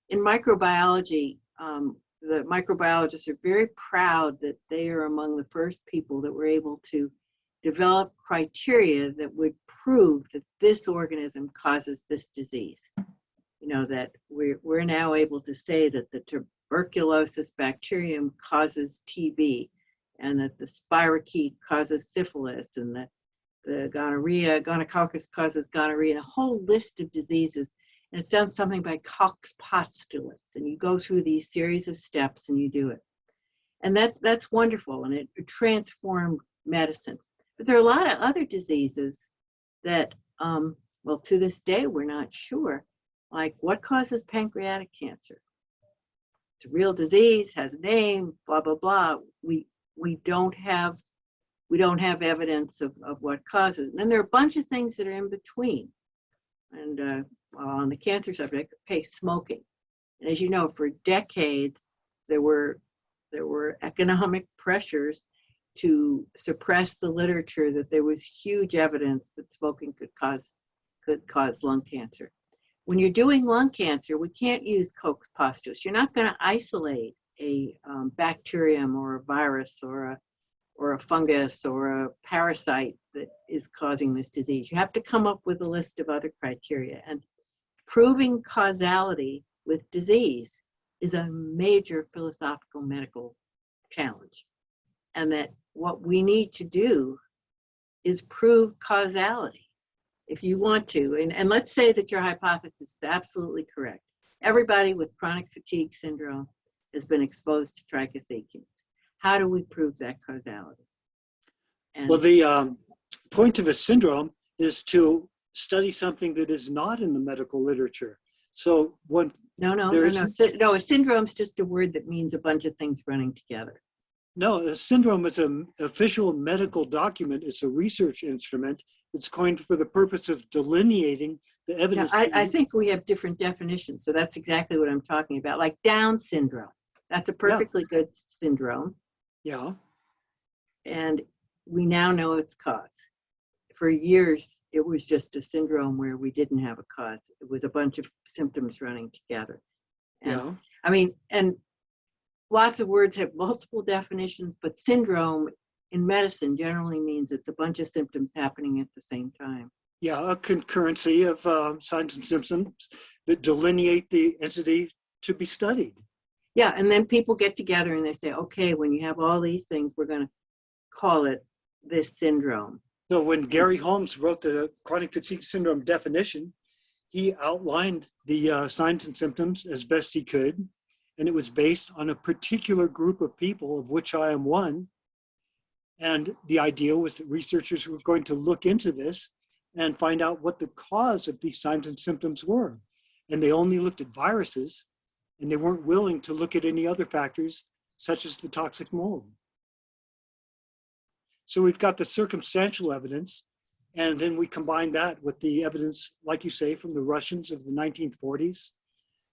In microbiology, the microbiologists are very proud that they are among the first people that were able to develop criteria that would prove that this organism causes this disease. That we're now able to say that the tuberculosis bacterium causes TB, and that the spirochete causes syphilis, and that the gonococcus causes gonorrhea, and a whole list of diseases. And it's done something by Koch's postulates, and you go through these series of steps and you do it. And that's wonderful, and it transformed medicine. But there are a lot of other diseases that, well, to this day, we're not sure. Like, what causes pancreatic cancer? It's a real disease, has a name, blah, blah, blah. We don't have evidence of what causes. And then there are a bunch of things that are in between. And on the cancer subject, okay, smoking. And as you know, for decades, there were economic pressures to suppress the literature that there was huge evidence that smoking could cause lung cancer. When you're doing lung cancer, we can't use Koch's postulates. You're not going to isolate a bacterium or a virus or a fungus or a parasite that is causing this disease. You have to come up with a list of other criteria. And proving causality with disease is a major philosophical medical challenge. And that what we need to do is prove causality. If you want to, and let's say that your hypothesis is absolutely correct. Everybody with chronic fatigue syndrome has been exposed to trichothecenes. How do we prove that causality? And well, the point of a syndrome is to study something that is not in the medical literature. So No, a syndrome is just a word that means a bunch of things running together. No, a syndrome is an official medical document. It's a research instrument. It's coined for the purpose of delineating the evidence. I think we have different definitions. So that's exactly what I'm talking about. Like Down syndrome. That's a perfectly good syndrome. Yeah. And we now know its cause. For years, it was just a syndrome where we didn't have a cause. It was a bunch of symptoms running together. And, Yeah. I mean, and lots of words have multiple definitions, but syndrome in medicine generally means it's a bunch of symptoms happening at the same time. Yeah, a concurrency of signs and symptoms that delineate the entity to be studied. Yeah, and then people get together and they say, okay, when you have all these things, we're going to call it this syndrome. So when Gary Holmes wrote the chronic fatigue syndrome definition, he outlined the signs and symptoms as best he could, and it was based on a particular group of people, of which I am one. And the idea was that researchers were going to look into this and find out what the cause of these signs and symptoms were. And they only looked at viruses, and they weren't willing to look at any other factors, such as the toxic mold. So we've got the circumstantial evidence, and then we combine that with the evidence, like you say, from the Russians of the 1940s,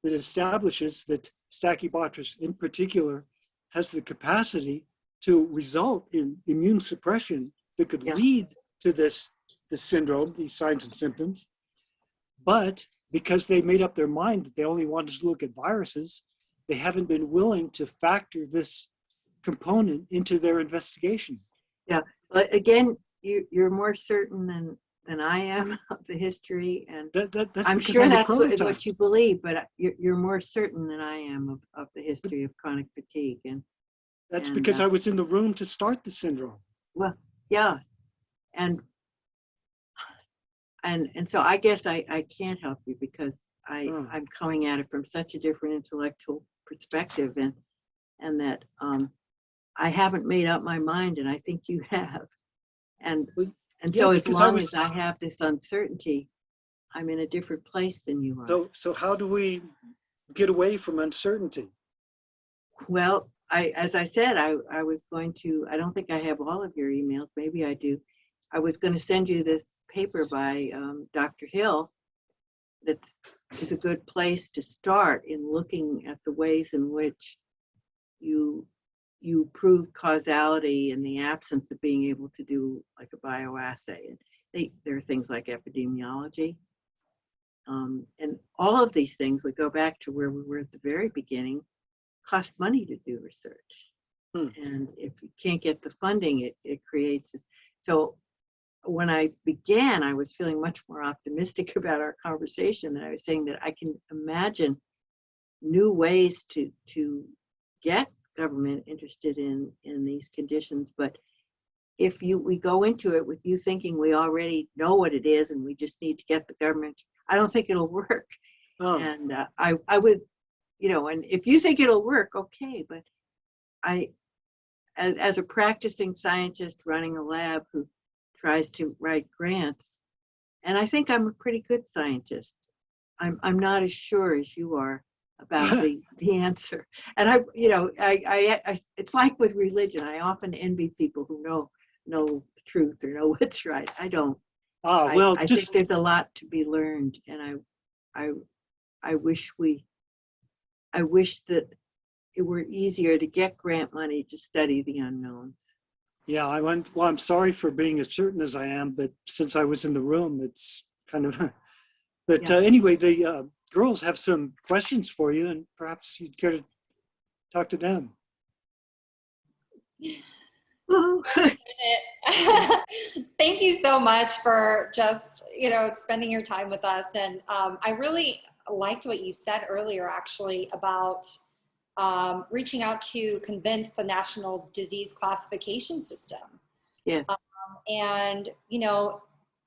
that establishes that Stachybotrys in particular has the capacity to result in immune suppression that could lead to this syndrome, these signs and symptoms. But because they made up their mind that they only wanted to look at viruses, they haven't been willing to factor this component into their investigation. Yeah, but again, you're more certain than I am of the history, and That's I'm because sure I'm a that's prototype. what you believe, but you're more certain than I am of the history of chronic fatigue. That's And because I was in the room to start the syndrome. well, yeah, and so I guess I can't help you because Oh. I'm coming at it from such a different intellectual perspective, and that I haven't made up my mind, and I think you have. And Yeah, so as because I long was. as I have this uncertainty, I'm in a different place than you are. So how do we get away from uncertainty? Well, as I said, I was going to, I don't think I have all of your emails, maybe I do. I was going to send you this paper by Dr. Hill that is a good place to start in looking at the ways in which you prove causality in the absence of being able to do like a bioassay. And there are things like epidemiology. And all of these things would go back to where we were at the very beginning, cost money to do research. And if you can't get the funding, it creates this. So when I began, I was feeling much more optimistic about our conversation. And I was saying that I can imagine new ways to get government interested in these conditions. But if we go into it with you thinking we already know what it is and we just need to get the government, I don't think it'll work. Oh. And I would, and if you think it'll work, okay. But as a practicing scientist running a lab who tries to write grants, and I think I'm a pretty good scientist, I'm not as sure as you are about the answer. And it's like with religion. I often envy people who know the truth or know what's right. I don't. Well, I think there's a lot to be learned, and I wish that it were easier to get grant money to study the unknowns. Yeah, I'm sorry for being as certain as I am, but since I was in the room, it's kind of. But Yeah. Anyway, the girls have some questions for you, and perhaps you'd care to talk to them. Thank you so much for just, spending your time with us. And I really liked what you said earlier, actually, about reaching out to convince the National Disease Classification System. Yeah. And,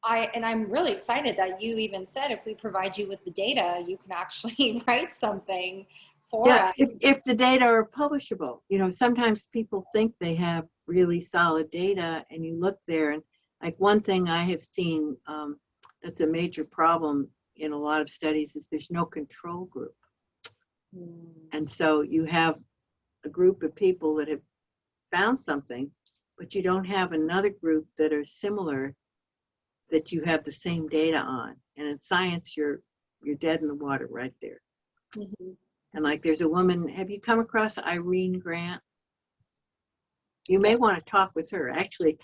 I'm really excited that you even said if we provide you with the data, you can actually write something for us. If the data are publishable. Sometimes people think they have really solid data, and you look there, and like one thing I have seen that's a major problem in a lot of studies is there's no control group. And so you have a group of people that have found something, but you don't have another group that are similar that you have the same data on. And in science, you're dead in the water right there. Mm-hmm. And like there's a woman, have you come across Irene Grant? You may want to talk with her. Actually,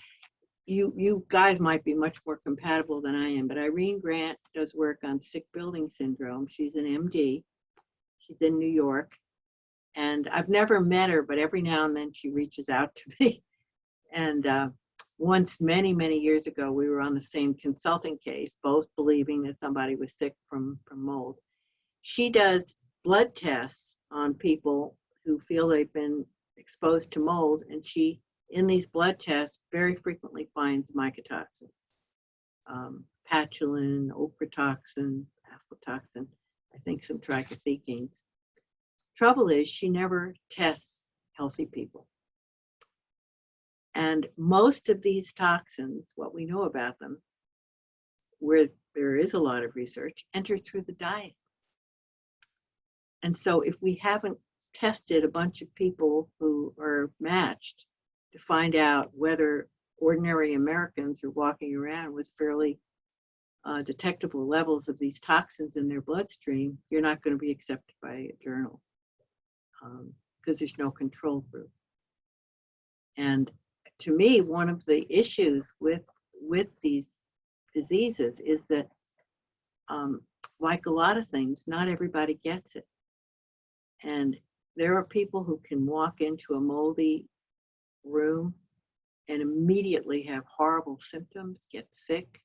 you guys might be much more compatible than I am, but Irene Grant does work on sick building syndrome. She's an MD. She's in New York. And I've never met her, but every now and then she reaches out to me. And once, many, many years ago, we were on the same consulting case, both believing that somebody was sick from mold. She does blood tests on people who feel they've been exposed to mold, and she, in these blood tests, very frequently finds mycotoxins, patulin, ochratoxin, aflatoxin, I think some trichothecenes. Trouble is, she never tests healthy people. And most of these toxins, what we know about them, where there is a lot of research, enter through the diet. And so if we haven't tested a bunch of people who are matched to find out whether ordinary Americans are walking around with fairly detectable levels of these toxins in their bloodstream, you're not going to be accepted by a journal because there's no control group. And to me, one of the issues with these diseases is that, like a lot of things, not everybody gets it. And there are people who can walk into a moldy room and immediately have horrible symptoms, get sick,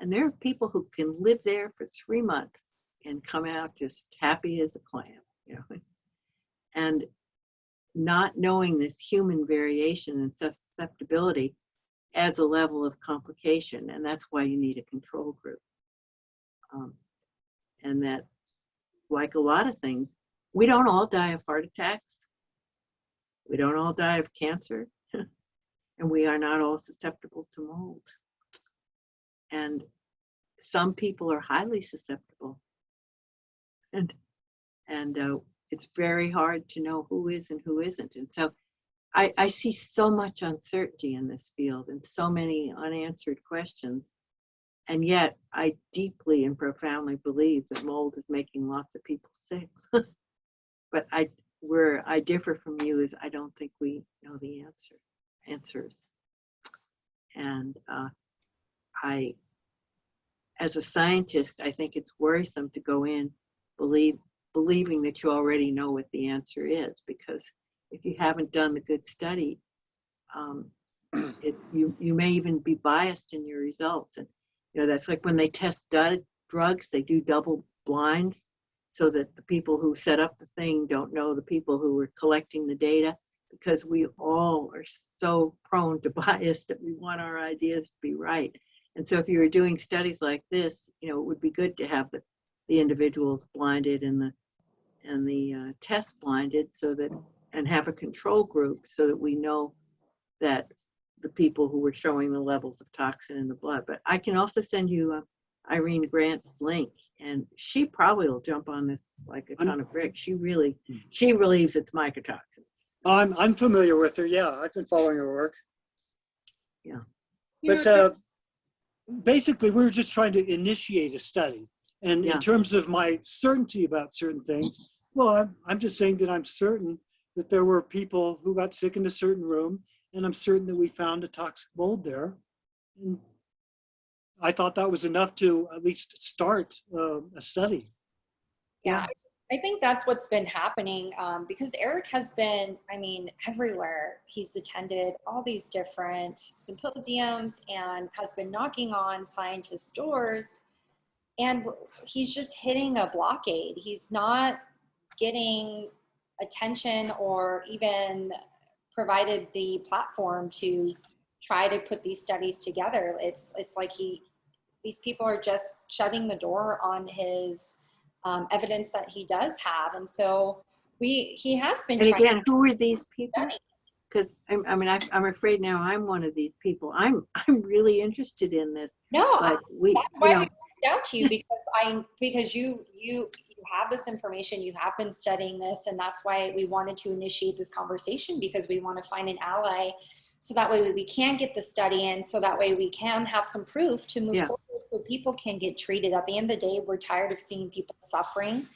And there are people who can live there for 3 months and come out just happy as a clam, you know. And not knowing this human variation and susceptibility adds a level of complication, and that's why you need a control group. And that, like a lot of things, we don't all die of heart attacks. We don't all die of cancer. And we are not all susceptible to mold. And some people are highly susceptible. And it's very hard to know who is and who isn't. And so I see so much uncertainty in this field and so many unanswered questions. And yet I deeply and profoundly believe that mold is making lots of people sick. But where I differ from you is I don't think we know the answers. And as a scientist, I think it's worrisome to go in believing that you already know what the answer is, because if you haven't done the good study, you may even be biased in your results. And you know, that's like when they test drugs, they do double blinds so that the people who set up the thing don't know the people who were collecting the data, because we all are so prone to bias that we want our ideas to be right. And so if you were doing studies like this, you know, it would be good to have the individuals blinded and the test blinded, so that, and have a control group so that we know that the people who were showing the levels of toxin in the blood. But I can also send you Irene Grant's link, and she probably will jump on this like a ton of bricks. She believes it's mycotoxins. I'm familiar with her. Yeah, I've been following her work. Yeah. But basically, we were just trying to initiate a study. And in terms of my certainty about certain things, well, I'm just saying that I'm certain that there were people who got sick in a certain room, and I'm certain that we found a toxic mold there. And I thought that was enough to at least start a study. Yeah, I think that's what's been happening, because Eric has been, I mean, everywhere. He's attended all these different symposiums and has been knocking on scientists' doors, and he's just hitting a blockade. He's not getting attention or even provided the platform to try to put these studies together. It's like these people are just shutting the door on his evidence that he does have. And so he has been and trying. Again, who are these people? Studies. Because I'm afraid now I'm one of these people. I'm really interested in this. No, but that's why we reached out to you, because you have this information, you have been studying this, and that's why we wanted to initiate this conversation, because we want to find an ally, so that way we can get the study in, so that way we can have some proof to move forward, so people can get treated. At the end of the day, we're tired of seeing people suffering.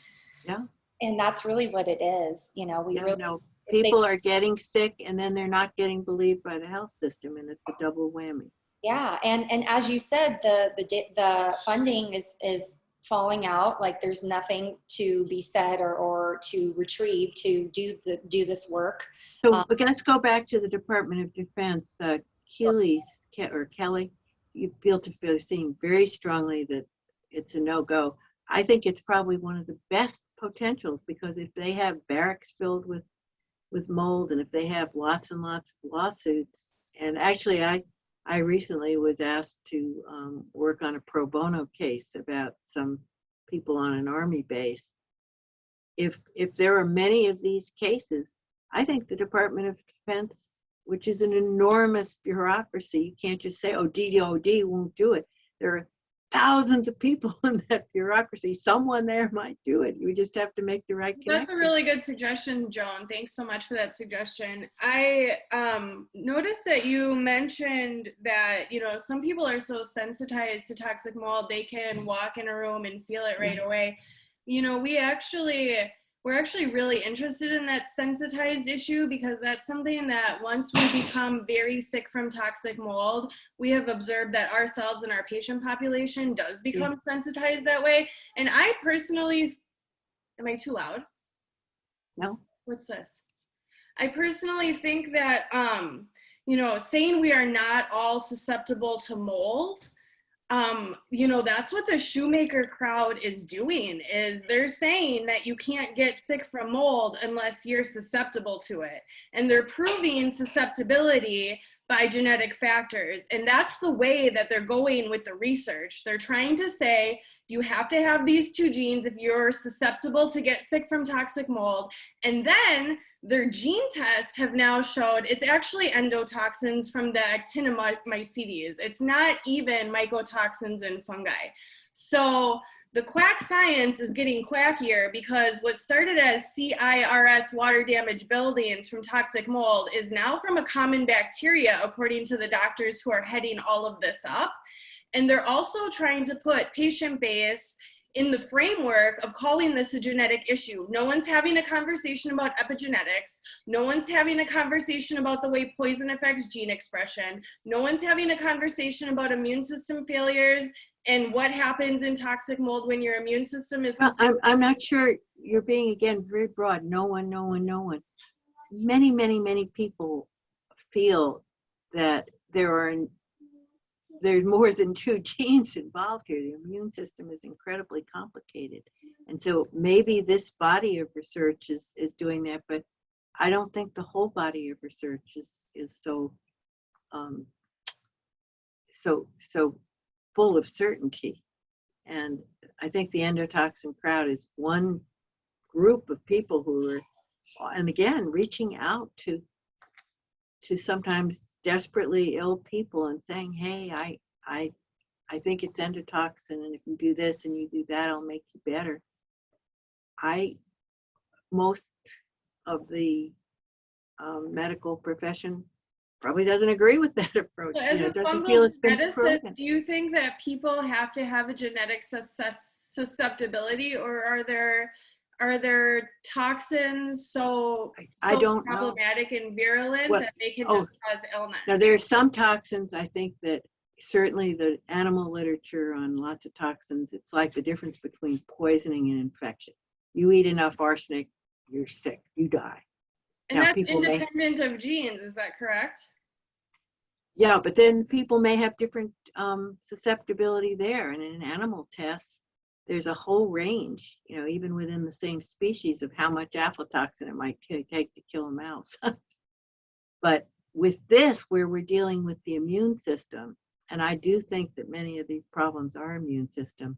Yeah. And that's really what it is. You know, people are getting sick, and then they're not getting believed by the health system, and it's a double whammy. Yeah, and as you said, the funding is falling out. Like there's nothing to be said or to retrieve to do this work. So let's go back to the Department of Defense. Kelly, you feel seeing very strongly that it's a no-go. I think it's probably one of the best potentials, because if they have barracks filled with mold, and if they have lots and lots of lawsuits, and actually I recently was asked to work on a pro bono case about some people on an Army base. If there are many of these cases, I think the Department of Defense, which is an enormous bureaucracy, you can't just say, oh, DOD won't do it. There are thousands of people in that bureaucracy. Someone there might do it. You just have to make the right connection. That's a really good suggestion, Joan. Thanks so much for that suggestion. I noticed that you mentioned that, you know, some people are so sensitized to toxic mold, they can walk in a room and feel it right away. You know, we're actually really interested in that sensitized issue, because that's something that once we become very sick from toxic mold, we have observed that ourselves and our patient population does become sensitized that way. And I personally, am I too loud? No. What's this? I personally think that, you know, saying we are not all susceptible to mold You know, that's what the shoemaker crowd is doing, is they're saying that you can't get sick from mold unless you're susceptible to it. And they're proving susceptibility by genetic factors. And that's the way that they're going with the research. They're trying to say you have to have these two genes if you're susceptible to get sick from toxic mold. And then their gene tests have now showed it's actually endotoxins from the actinomycetes. It's not even mycotoxins and fungi. So the quack science is getting quackier, because what started as CIRS water damaged buildings from toxic mold is now from a common bacteria, according to the doctors who are heading all of this up. And they're also trying to put patient base in the framework of calling this a genetic issue. No one's having a conversation about epigenetics. No one's having a conversation about the way poison affects gene expression. No one's having a conversation about immune system failures and what happens in toxic mold when your immune system is. Well, I'm not sure, you're being, again, very broad. No one. Many people feel that there's more than two genes involved here. The immune system is incredibly complicated. And so maybe this body of research is doing that, but I don't think the whole body of research is so full of certainty. And I think the endotoxin crowd is one group of people who are, and again, reaching out to sometimes desperately ill people and saying, hey, I think it's endotoxin, and if you do this and you do that, I'll make you better. Most of the medical profession probably doesn't agree with that approach. So as a doesn't feel it's been geneticist, proven. do you think that people have to have a genetic susceptibility, or are there toxins so I don't problematic know. and virulent that they can just cause illness? Now, there are some toxins, I think, that certainly the animal literature on lots of toxins, it's like the difference between poisoning and infection. You eat enough arsenic, you're sick, you die. And now, that's independent of genes, is that correct? Yeah, but then people may have different susceptibility there. And in an animal test, there's a whole range, even within the same species, of how much aflatoxin it might take to kill a mouse. But with this, where we're dealing with the immune system, and I do think that many of these problems are immune system,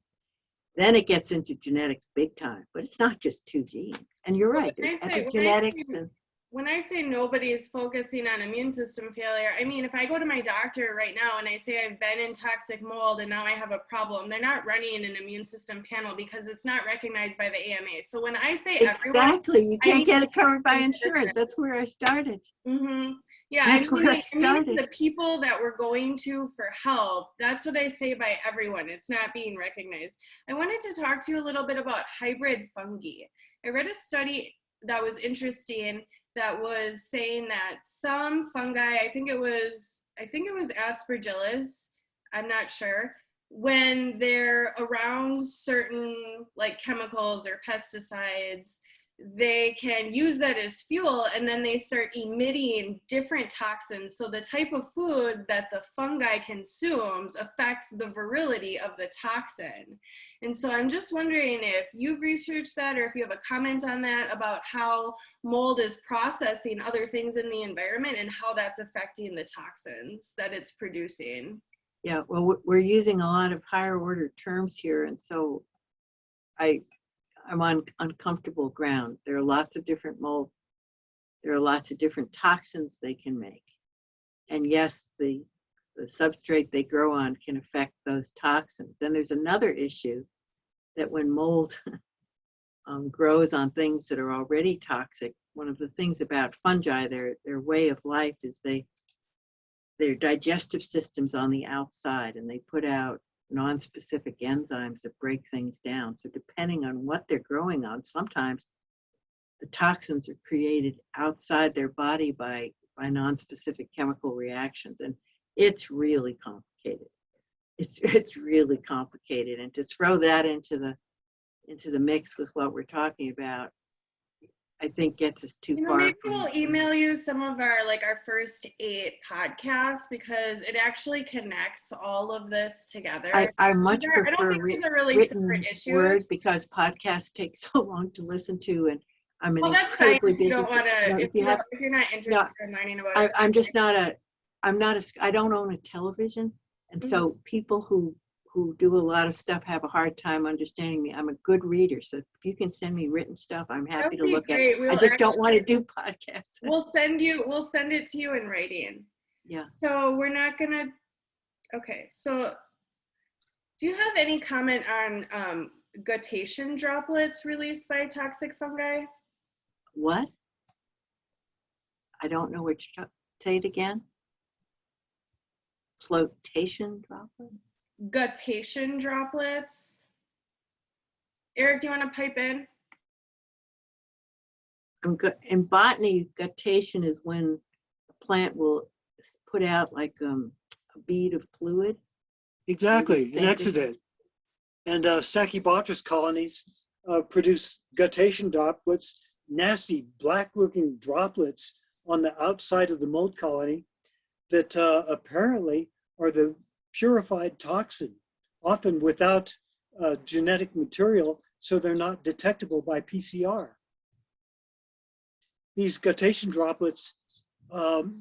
then it gets into genetics big time. But it's not just two genes. And you're right, there's epigenetics. When I say nobody is focusing on immune system failure, I mean, if I go to my doctor right now and I say I've been in toxic mold and now I have a problem, they're not running an immune system panel because it's not recognized by the AMA. So when I say exactly, you can't get it covered by insurance. That's where I started. Mm-hmm. Yeah, that's where I started. The people that we're going to for help, that's what I say by everyone. It's not being recognized. I wanted to talk to you a little bit about hybrid fungi. I read a study that was interesting that was saying that some fungi, I think it was Aspergillus, I'm not sure, when they're around certain like chemicals or pesticides, they can use that as fuel, and then they start emitting different toxins. So the type of food that the fungi consumes affects the virility of the toxin. And so I'm just wondering if you've researched that, or if you have a comment on that, about how mold is processing other things in the environment and how that's affecting the toxins that it's producing. Yeah, well, we're using a lot of higher order terms here, and so I'm on uncomfortable ground. There are lots of different molds. There are lots of different toxins they can make. And yes, the substrate they grow on can affect those toxins. Then there's another issue, that when mold grows on things that are already toxic, one of the things about fungi, their way of life is their digestive system's on the outside, and they put out non-specific enzymes that break things down. So depending on what they're growing on, sometimes the toxins are created outside their body by non-specific chemical reactions, and it's really complicated. It's really complicated, and to throw that into the mix with what we're talking about, I think gets us too You know, far maybe from. we'll email you some of our our first 8 podcasts because it actually connects all of this together. I much I don't prefer think these are really written separate issues. word because podcasts take so long to listen to, and I'm an Well, that's fine incredibly if you busy. don't want to. No, If you're not interested in learning about it, I'm just not a. I don't own a television, and so people who do a lot of stuff have a hard time understanding me. I'm a good reader, so if you can send me written stuff, I'm that happy would to be look at. great. I just don't want to do podcasts. We'll send it to you in writing. Yeah. So we're not gonna. Okay. So, do you have any comment on guttation droplets released by toxic fungi? What? I don't know which. Say it again. Flotation droplet. Guttation droplets. Eric, do you want to pipe in? In botany, guttation is when a plant will put out like a bead of fluid. Exactly, an exudate. And Stachybotrys colonies produce guttation droplets, nasty black-looking droplets on the outside of the mold colony that apparently are the purified toxin, often without genetic material, so they're not detectable by PCR. These guttation droplets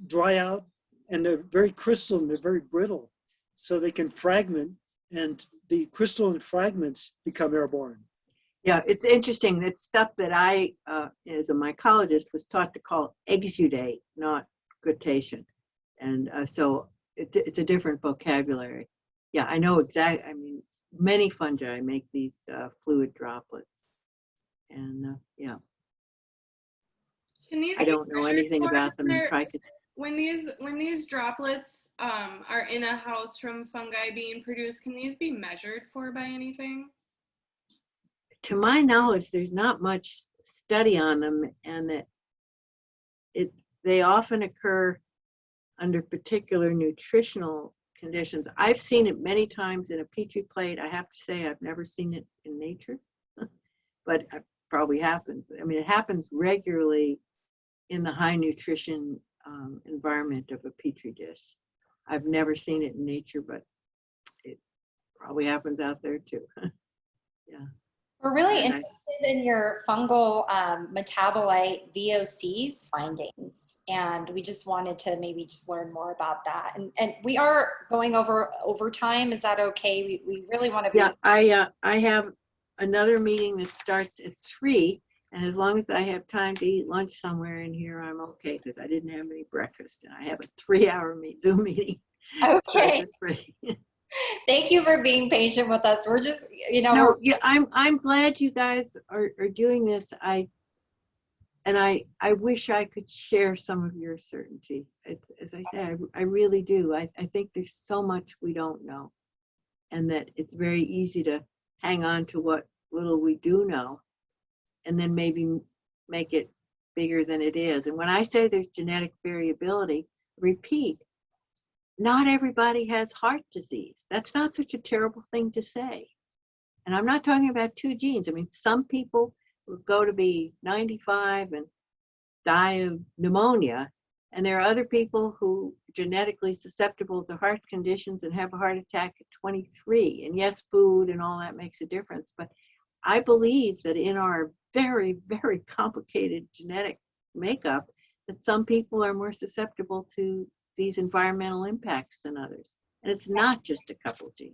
dry out, and they're very crystalline, they're very brittle, so they can fragment, and the crystalline fragments become airborne. Yeah, it's interesting. It's stuff that I, as a mycologist, was taught to call exudate, not guttation. And so it's a different vocabulary. Yeah, I know exactly. I mean, many fungi make these fluid droplets. And yeah. I don't know anything about them. When these droplets are in a house from fungi being produced, can these be measured for by anything? To my knowledge, there's not much study on them, and that they often occur under particular nutritional conditions. I've seen it many times in a Petri plate. I have to say I've never seen it in nature, but it probably happens. I mean, it happens regularly in the high nutrition environment of a Petri dish. I've never seen it in nature, but it probably happens out there too. Yeah. We're really interested in your fungal metabolite VOCs findings, and we just wanted to maybe just learn more about that. And we are going over time. Is that okay? We really want to be. Yeah, I have another meeting that starts at 3. And as long as I have time to eat lunch somewhere in here, I'm okay, because I didn't have any breakfast, and I have a 3-hour Zoom meeting. Okay. Thank you for being patient with us. We're just, No, yeah, I'm glad you guys are doing this. I wish I could share some of your certainty. It's, as I say, I really do. I think there's so much we don't know, and that it's very easy to hang on to what little we do know, and then maybe make it bigger than it is. And when I say there's genetic variability, repeat, not everybody has heart disease. That's not such a terrible thing to say. And I'm not talking about 2 genes. I mean, some people will go to be 95 and die of pneumonia. And there are other people who are genetically susceptible to heart conditions and have a heart attack at 23. And yes, food and all that makes a difference. But I believe that in our very, very complicated genetic makeup, that some people are more susceptible to these environmental impacts than others. And it's not just a couple genes.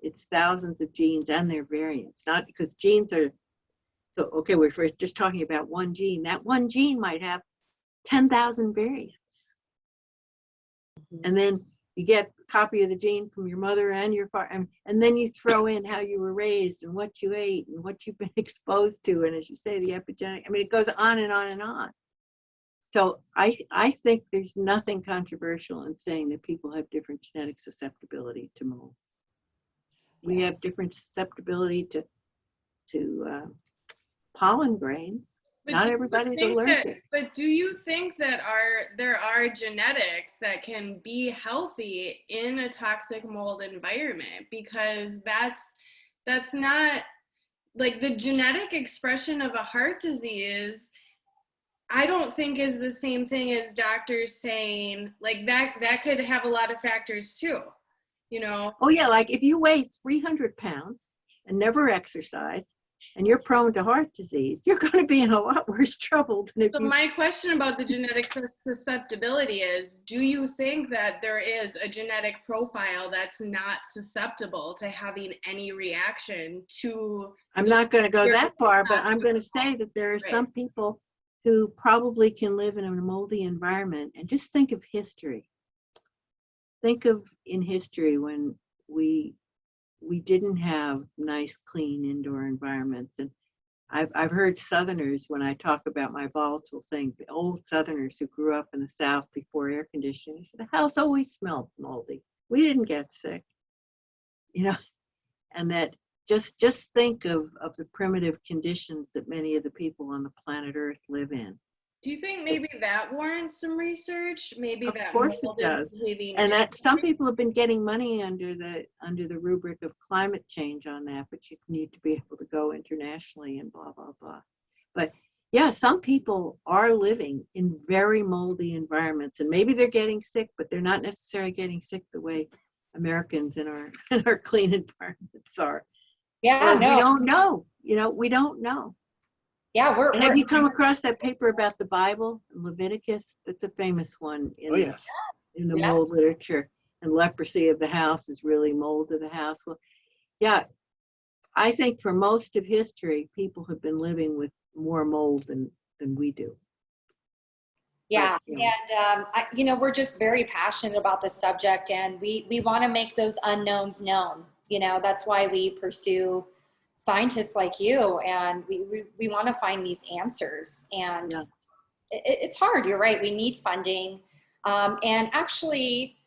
It's thousands of genes and their variants. Not because genes are, so okay, we're just talking about one gene. That one gene might have 10,000 variants. And then you get a copy of the gene from your mother and your father, and then you throw in how you were raised and what you ate and what you've been exposed to, and as you say, the epigenetic, I mean, it goes on and on and on. So I think there's nothing controversial in saying that people have different genetic susceptibility to mold. We have different susceptibility to pollen grains. Not everybody's allergic. But do you think that there are genetics that can be healthy in a toxic mold environment? Because that's not like the genetic expression of a heart disease, I don't think is the same thing as doctors saying, like that could have a lot of factors too, you know? Oh yeah, like if you weigh 300 pounds and never exercise and you're prone to heart disease, you're going to be in a lot worse trouble than if So you. my question about the genetic susceptibility is, do you think that there is a genetic profile that's not susceptible to having any reaction to? I'm not going to go that far, but I'm going to say that there are some people who probably can live in a moldy environment. And just think of history. Think of in history when we didn't have nice, clean indoor environments. And I've heard Southerners, when I talk about my volatile thing, the old Southerners who grew up in the South before air conditioning, said the house always smelled moldy. We didn't get sick, you know, and that just think of the primitive conditions that many of the people on the planet Earth live in. Do you think maybe that warrants some research? Maybe Of that course it mold is does. behaving And that some differently? people have been getting money under the rubric of climate change on that, but you need to be able to go internationally and blah, blah, blah. But yeah, some people are living in very moldy environments, and maybe they're getting sick, but they're not necessarily getting sick the way Americans in our clean environments are. Yeah, Or no. we don't know, you know, we don't know. Yeah, And have you come across that paper about the Bible, Leviticus? That's a famous one in, Oh, yes. in the Yeah. mold literature. And leprosy of the house is really mold of the house. Well, yeah, I think for most of history, people have been living with more mold than we do. Yeah, But, you know, and we're just very passionate about this subject, and we want to make those unknowns known. You know, that's why we pursue scientists like you, and we want to find these answers. And Yeah. it's hard. You're right. We need funding, and actually,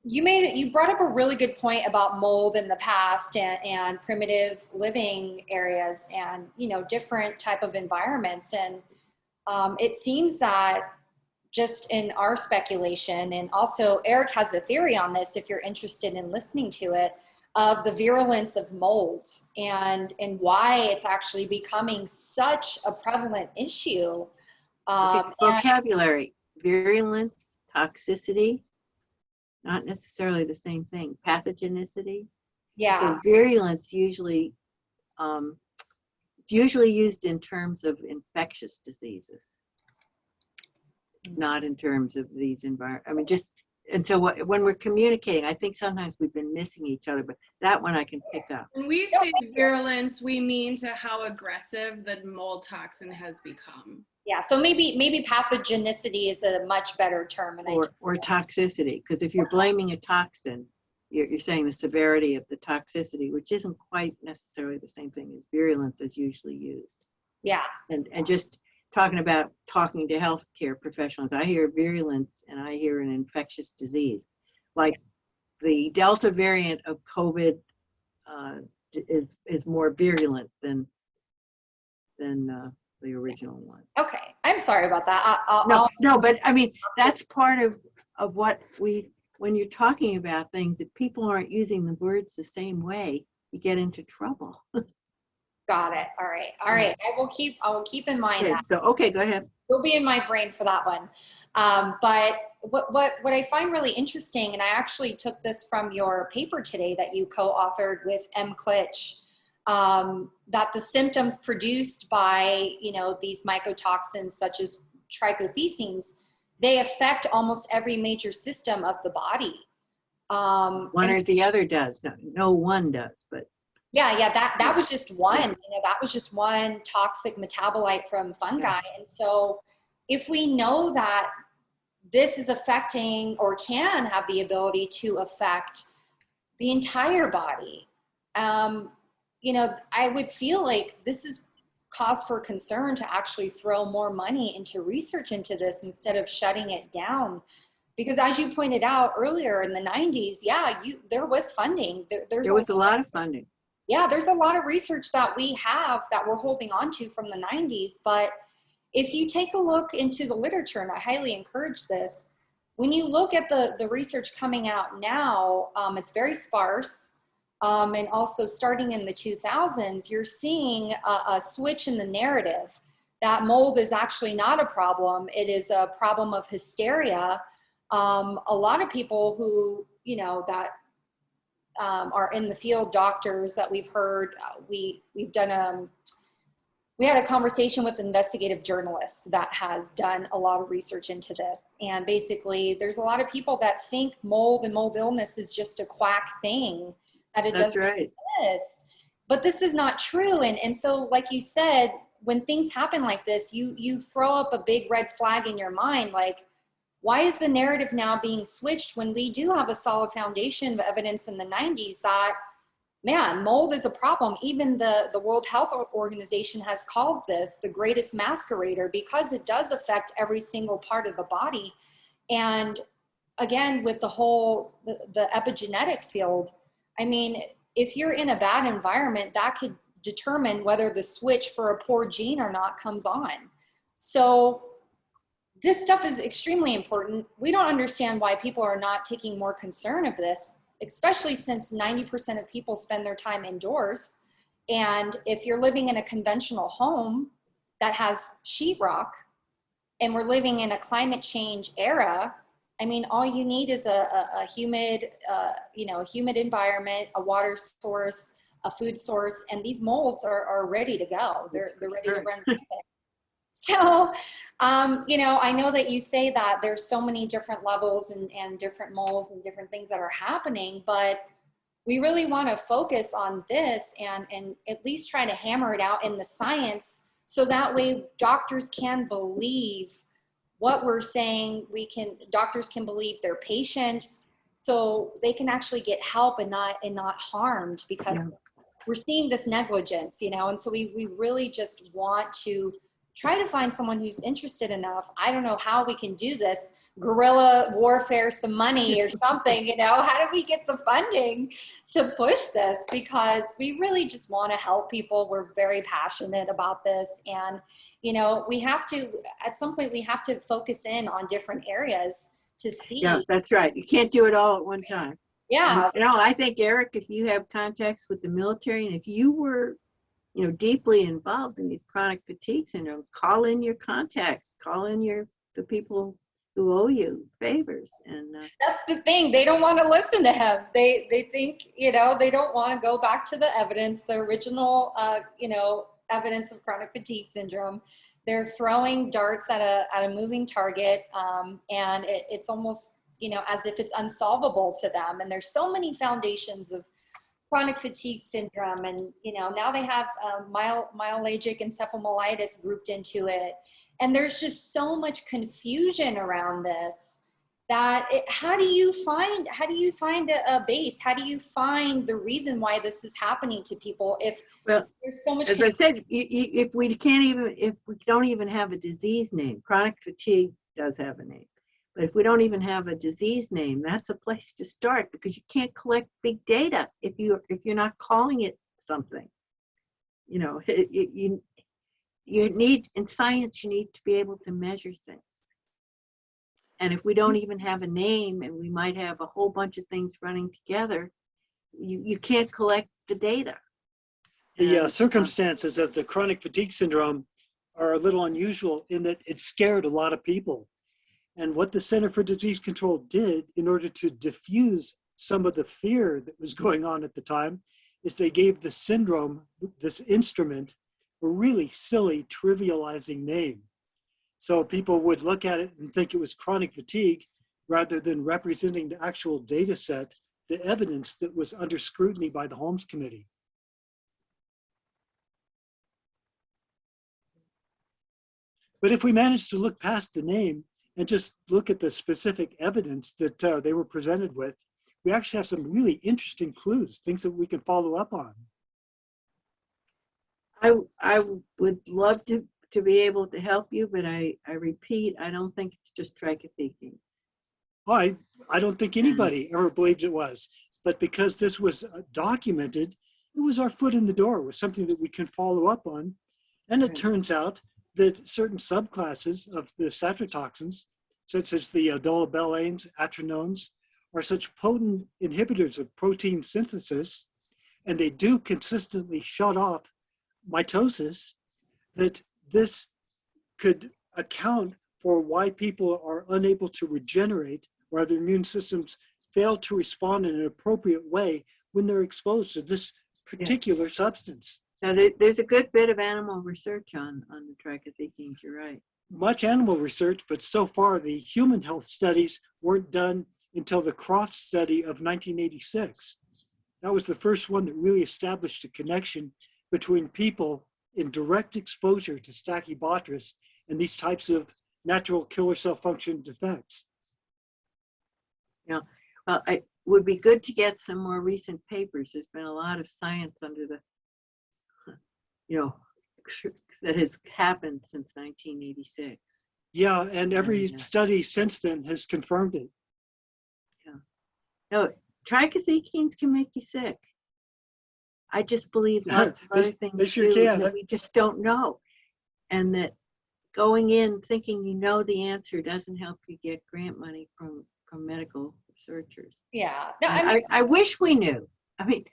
you brought up a really good point about mold in the past and primitive living areas, and different type of environments. And it seems that just in our speculation, and also Eric has a theory on this if you're interested in listening to it, of the virulence of mold and why it's actually becoming such a prevalent issue. Okay, vocabulary, virulence, toxicity, not necessarily the same thing. Pathogenicity. Yeah. So virulence usually, it's usually used in terms of infectious diseases, not in terms of these environment. I mean, just, and so when we're communicating, I think sometimes we've been missing each other, but that one I can pick up. When we say virulence, we mean to how aggressive the mold toxin has become. Yeah, so maybe pathogenicity is a much better term. And or toxicity, because if you're blaming a toxin, you're saying the severity of the toxicity, which isn't quite necessarily the same thing as virulence as usually used. Yeah. And just talking to healthcare professionals, I hear virulence and I hear an infectious disease. Like the Delta variant of COVID is more virulent than the original one. Okay, I'm sorry about that. No, but I mean, that's part of what when you're talking about things, if people aren't using the words the same way, you get into trouble. Got it. All right. I will keep in mind Okay, that. so, okay, go ahead. It'll be in my brain for that one. But what I find really interesting, and I actually took this from your paper today that you co-authored with M. Klitsch, that the symptoms produced by, these mycotoxins such as trichoderma, they affect almost every major system of the body. One or the other does. No one does, but. Yeah, that was just one. That was just one toxic metabolite from fungi. Yeah. And so if we know that this is affecting or can have the ability to affect the entire body, I would feel like this is cause for concern to actually throw more money into research into this instead of shutting it down. Because as you pointed out earlier in the 90s, there was funding. There was a lot of funding. Yeah, there's a lot of research that we have that we're holding on to from the 90s. But if you take a look into the literature, and I highly encourage this, when you look at the research coming out now, it's very sparse. and also starting in the 2000s, you're seeing a switch in the narrative that mold is actually not a problem. It is a problem of hysteria. A lot of people who, you know, that are in the field, doctors that we've heard, we've done we had a conversation with an investigative journalist that has done a lot of research into this. And basically, there's a lot of people that think mold and mold illness is just a quack thing, that it doesn't exist. But this is not true. And so, like you said, when things happen like this, you throw up a big red flag in your mind, like, why is the narrative now being switched when we do have a solid foundation of evidence in the 90s that, man, mold is a problem. Even the World Health Organization has called this the greatest masquerader because it does affect every single part of the body. And again, with the whole, the epigenetic field, I mean, if you're in a bad environment, that could determine whether the switch for a poor gene or not comes on. So this stuff is extremely important. We don't understand why people are not taking more concern of this, especially since 90% of people spend their time indoors. And if you're living in a conventional home that has sheetrock, and we're living in a climate change era, I mean, all you need is a humid, you know, a humid environment, a water source, a food source, and these molds are ready to go. They're ready to run rampant. So, you know, I know that you say that there's so many different levels and different molds and different things that are happening, but we really want to focus on this and at least try to hammer it out in the science, so that way doctors can believe what we're saying. Doctors can believe their patients, so they can actually get help and not harmed, because we're seeing this negligence, you know. And so we really just want to try to find someone who's interested enough. I don't know how we can do this, guerrilla warfare, some money or something, you know. How do we get the funding to push this? Because we really just want to help people. We're very passionate about this. And, you know, we have to, at some point, we have to focus in on different areas to see. Yeah, that's right. You can't do it all at one time. Yeah. And, you know, I think, Eric, if you have contacts with the military, and if you were, you know, deeply involved in these chronic fatigue syndromes, call in your contacts, call in the people who owe you favors. And that's the thing. They don't want to listen to him. They think, you know, they don't want to go back to the evidence, the original, you know, evidence of chronic fatigue syndrome. They're throwing darts at a moving target, and it's almost, you know, as if it's unsolvable to them. And there's so many foundations of chronic fatigue syndrome, and, you know, now they have myalgic encephalomyelitis grouped into it. And there's just so much confusion around this that how do you find a base? How do you find the reason why this is happening to people if there's so much as I said, if we don't even have a disease name, chronic fatigue does have a name. But if we don't even have a disease name, that's a place to start, because you can't collect big data if you're not calling it something. You know, you need, in science, you need to be able to measure things. And if we don't even have a name, and we might have a whole bunch of things running together, you can't collect the data. The circumstances of the chronic fatigue syndrome are a little unusual in that it scared a lot of people. And what the Center for Disease Control did in order to diffuse some of the fear that was going on at the time is they gave the syndrome, this instrument, a really silly, trivializing name. So people would look at it and think it was chronic fatigue rather than representing the actual data set, the evidence that was under scrutiny by the Holmes Committee. But if we manage to look past the name and just look at the specific evidence that they were presented with, we actually have some really interesting clues, things that we can follow up on. I would love to be able to help you, but I repeat, I don't think it's just trichothecene. I don't think anybody ever believed it was, but because this was documented, it was our foot in the door. It was something that we can follow up on. And it turns out that certain subclasses of the satrotoxins, such as the dolobelanes, atrinones, are such potent inhibitors of protein synthesis and they do consistently shut off mitosis, that this could account for why people are unable to regenerate, or their immune systems fail to respond in an appropriate way when they're exposed to this particular substance. So there's a good bit of animal research on the trichothecenes, you're right. Much animal research, but so far the human health studies weren't done until the Croft study of 1986. That was the first one that really established a connection between people in direct exposure to Stachybotrys and these types of natural killer cell function defects. Yeah, well, it would be good to get some more recent papers. There's been a lot of science under the, that has happened since 1986. Yeah, and every study since then has confirmed it. Yeah. No, trichothecenes can make you sick. I just believe lots of other things sure do can. that we just don't know. And that going in thinking you know the answer doesn't help you get grant money from medical researchers. Yeah. No, I wish we knew. I mean,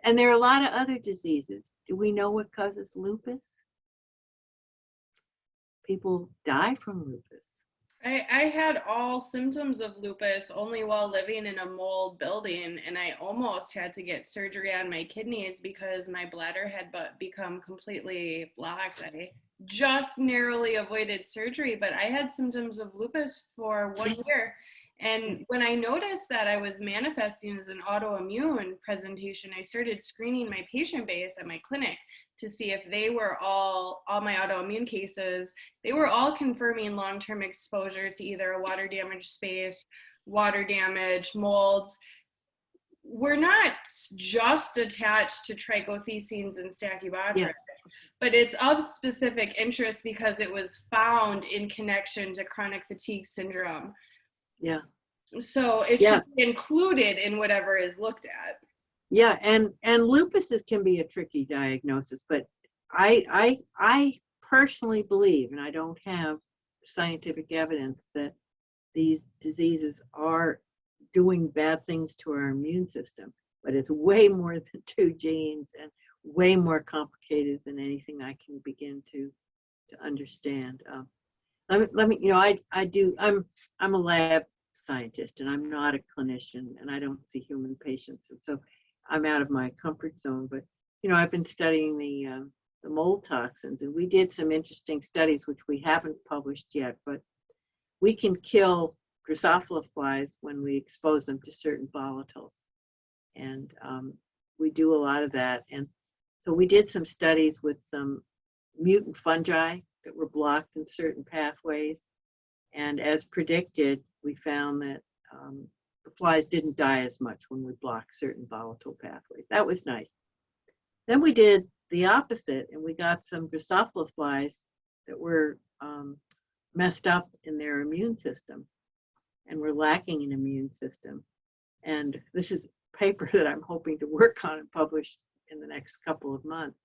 and there are a lot of other diseases. Do we know what causes lupus? People die from lupus. I had all symptoms of lupus only while living in a mold building, and I almost had to get surgery on my kidneys because my bladder had become completely blocked. I just narrowly avoided surgery, but I had symptoms of lupus for 1 year. And when I noticed that I was manifesting as an autoimmune presentation, I started screening my patient base at my clinic to see if they were all my autoimmune cases, they were all confirming long-term exposure to either a water damaged space, water damage, molds. We're not just attached to trichothecenes and Stachybotrys, but it's of specific interest because it was found in connection to chronic fatigue syndrome. Yeah. So it should be included in whatever is looked at. Yeah, and lupus can be a tricky diagnosis, but I personally believe, and I don't have scientific evidence, that these diseases are doing bad things to our immune system, but it's way more than 2 genes and way more complicated than anything I can begin to understand. Let me I'm a lab scientist and I'm not a clinician and I don't see human patients, and so I'm out of my comfort zone. But I've been studying the mold toxins, and we did some interesting studies which we haven't published yet, but we can kill Drosophila flies when we expose them to certain volatiles, and we do a lot of that. And so we did some studies with some mutant fungi that were blocked in certain pathways, and as predicted, we found that the flies didn't die as much when we blocked certain volatile pathways. That was nice. Then we did the opposite, and we got some Drosophila flies that were messed up in their immune system and were lacking an immune system. And this is a paper that I'm hoping to work on and publish in the next couple of months.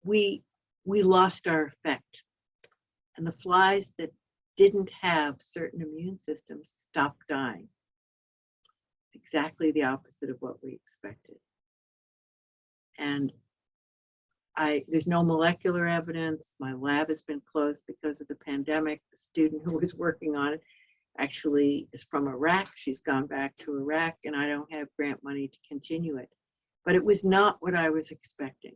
We lost our effect, and the flies that didn't have certain immune systems stopped dying. Exactly the opposite of what we expected. And there's no molecular evidence. My lab has been closed because of the pandemic. The student who was working on it actually is from Iraq. She's gone back to Iraq, and I don't have grant money to continue it. But it was not what I was expecting.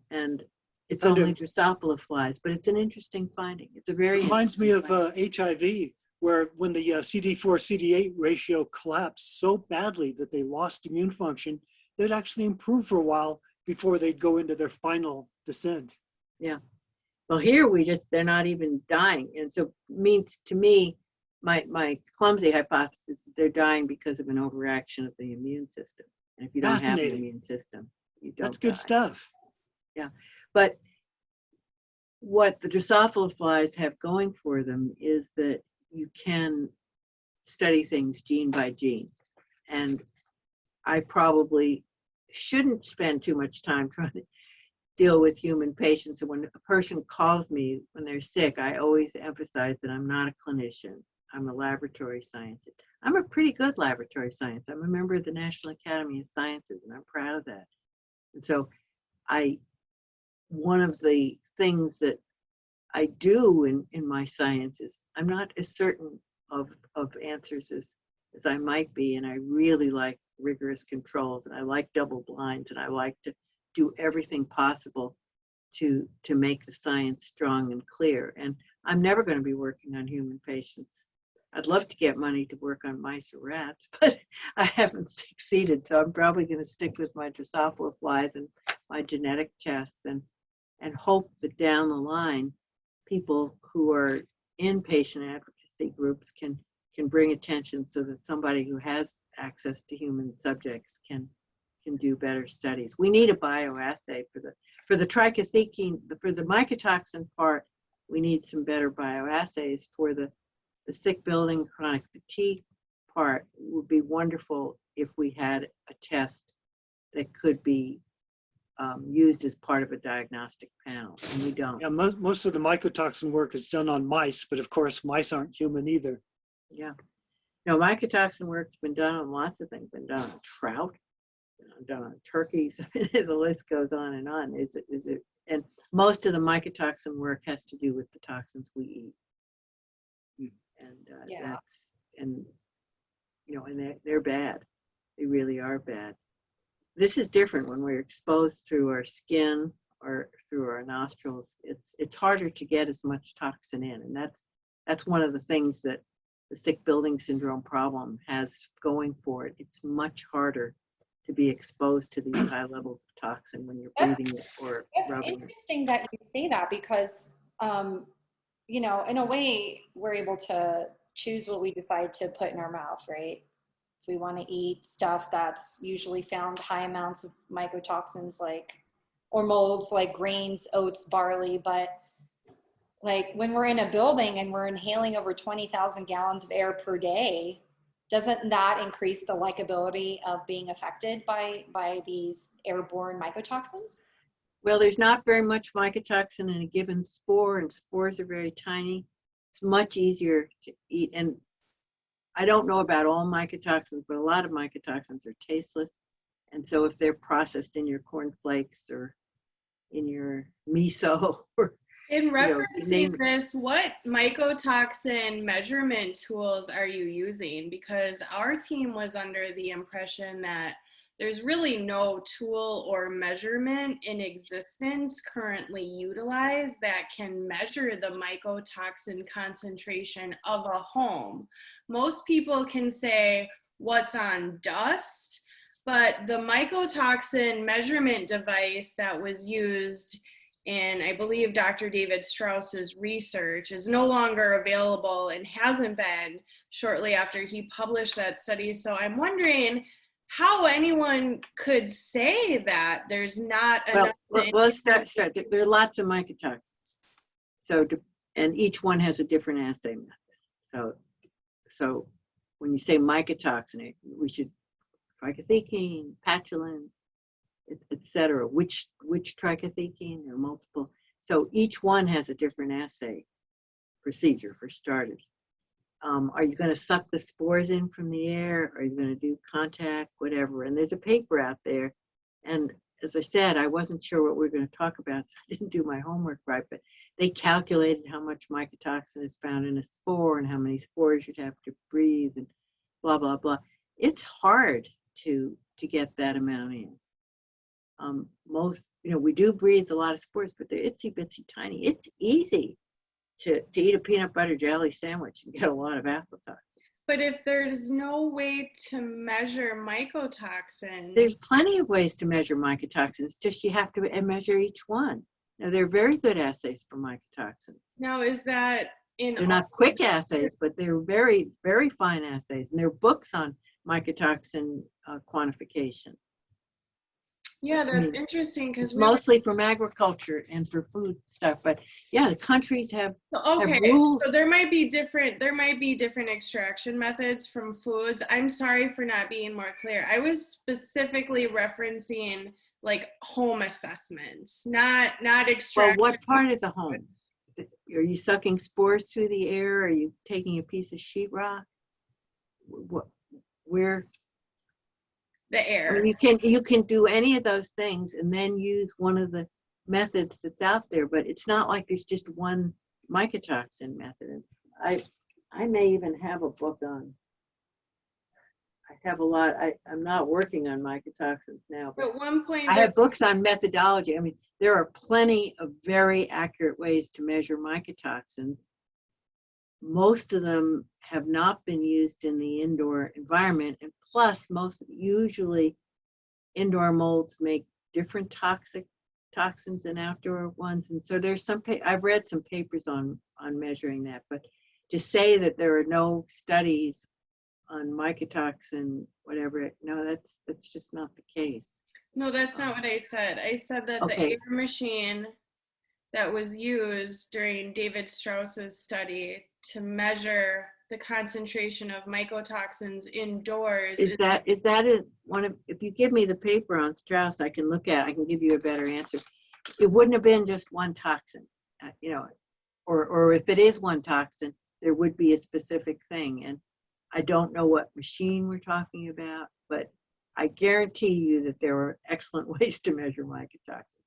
And it's only Drosophila flies, but it's an interesting finding. It's a very reminds me of HIV, where when the CD4-CD8 ratio collapsed so badly that they lost immune function, they'd actually improve for a while before they'd go into their final descent. Yeah. Well, here they're not even dying. And so means to me, my clumsy hypothesis is they're dying because of an overreaction of the immune system. And if you don't have an immune system, you don't. That's good stuff. Yeah. But what the Drosophila flies have going for them is that you can study things gene by gene. And I probably shouldn't spend too much time trying to deal with human patients. And when a person calls me when they're sick, I always emphasize that I'm not a clinician. I'm a laboratory scientist. I'm a pretty good laboratory science. I'm a member of the National Academy of Sciences, and I'm proud of that. And so one of the things that I do in my science is I'm not as certain of answers as I might be, and I really like rigorous controls, and I like double blinds, and I like to do everything possible to make the science strong and clear. And I'm never going to be working on human patients. I'd love to get money to work on mice or rats, but I haven't succeeded. So I'm probably going to stick with my Drosophila flies and my genetic tests, and hope that down the line, people who are in patient advocacy groups can bring attention so that somebody who has access to human subjects can do better studies. We need a bioassay for the trichothecene, for the mycotoxin part. We need some better bioassays. For the sick building chronic fatigue part, it would be wonderful if we had a test that could be used as part of a diagnostic panel, and we don't. Yeah, most of the mycotoxin work is done on mice, but of course, mice aren't human either. Yeah. No, mycotoxin work's been done on lots of things. Been done on trout, done on turkeys. The list goes on and on. Is it? And most of the mycotoxin work has to do with the toxins we eat. And Yeah. and they're bad. They really are bad. This is different when we're exposed through our skin or through our nostrils. It's harder to get as much toxin in, and that's one of the things that the sick building syndrome problem has going for it. It's much harder to be exposed to these high levels of toxin when you're breathing it or rubbing it. It's interesting that you say that because, in a way, we're able to choose what we decide to put in our mouth, right? If we want to eat stuff that's usually found high amounts of mycotoxins, or molds like grains, oats, barley, but like when we're in a building and we're inhaling over 20,000 gallons of air per day, doesn't that increase the likability of being affected by these airborne mycotoxins? Well, there's not very much mycotoxin in a given spore, and spores are very tiny. It's much easier to eat. And I don't know about all mycotoxins, but a lot of mycotoxins are tasteless. And so if they're processed in your cornflakes or in your miso or in referencing this, what mycotoxin measurement tools are you using? Because our team was under the impression that there's really no tool or measurement in existence currently utilized that can measure the mycotoxin concentration of a home. Most people can say what's on dust, but the mycotoxin measurement device that was used in, I believe, Dr. David Strauss's research is no longer available and hasn't been shortly after he published that study. So I'm wondering how anyone could say that there's not enough. Well, let's start. There are lots of mycotoxins. So, and each one has a different assay method. So when you say mycotoxin, we should trichothecene, patulin, etc. Which trichothecene or multiple. So each one has a different assay procedure for starters. Are you going to suck the spores in from the air? Are you going to do contact, whatever? And there's a paper out there. And as I said, I wasn't sure what we were going to talk about, so I didn't do my homework right. But they calculated how much mycotoxin is found in a spore and how many spores you'd have to breathe and blah, blah, blah. It's hard to get that amount in. We do breathe a lot of spores, but they're itsy bitsy tiny. It's easy to eat a peanut butter jelly sandwich and get a lot of aflatoxin. But if there's no way to measure mycotoxin, there's plenty of ways to measure mycotoxins. It's just you have to measure each one. Now, they're very good assays for mycotoxins. Now, is that in? They're not quick assays, but they're very, very fine assays, and there are books on mycotoxin quantification. Yeah, that's interesting because mostly from agriculture and for food stuff. But yeah, the countries have rules. So there might be different extraction methods from foods. I'm sorry for not being more clear. I was specifically referencing like home assessments, not extraction. Well, what part of the home? Are you sucking spores through the air? Are you taking a piece of sheetrock? we're, The I air. mean, you can do any of those things and then use one of the methods that's out there, but it's not like there's just one mycotoxin method. And I may even have a book on. I have a lot. I'm not working on mycotoxins now, but At one point, I have books on methodology. I mean, there are plenty of very accurate ways to measure mycotoxins. Most of them have not been used in the indoor environment, and plus, usually indoor molds make different toxins than outdoor ones. And so there's I've read some papers on measuring that, but to say that there are no studies on mycotoxin, whatever, no, that's just not the case. no, that's not what I said. I said that the Okay. air machine that was used during David Strauss's study to measure the concentration of mycotoxins indoors. Is that one of, if you give me the paper on Strauss, I can look at, I can give you a better answer. It wouldn't have been just one toxin, or if it is one toxin, there would be a specific thing. And I don't know what machine we're talking about, but I guarantee you that there are excellent ways to measure mycotoxins.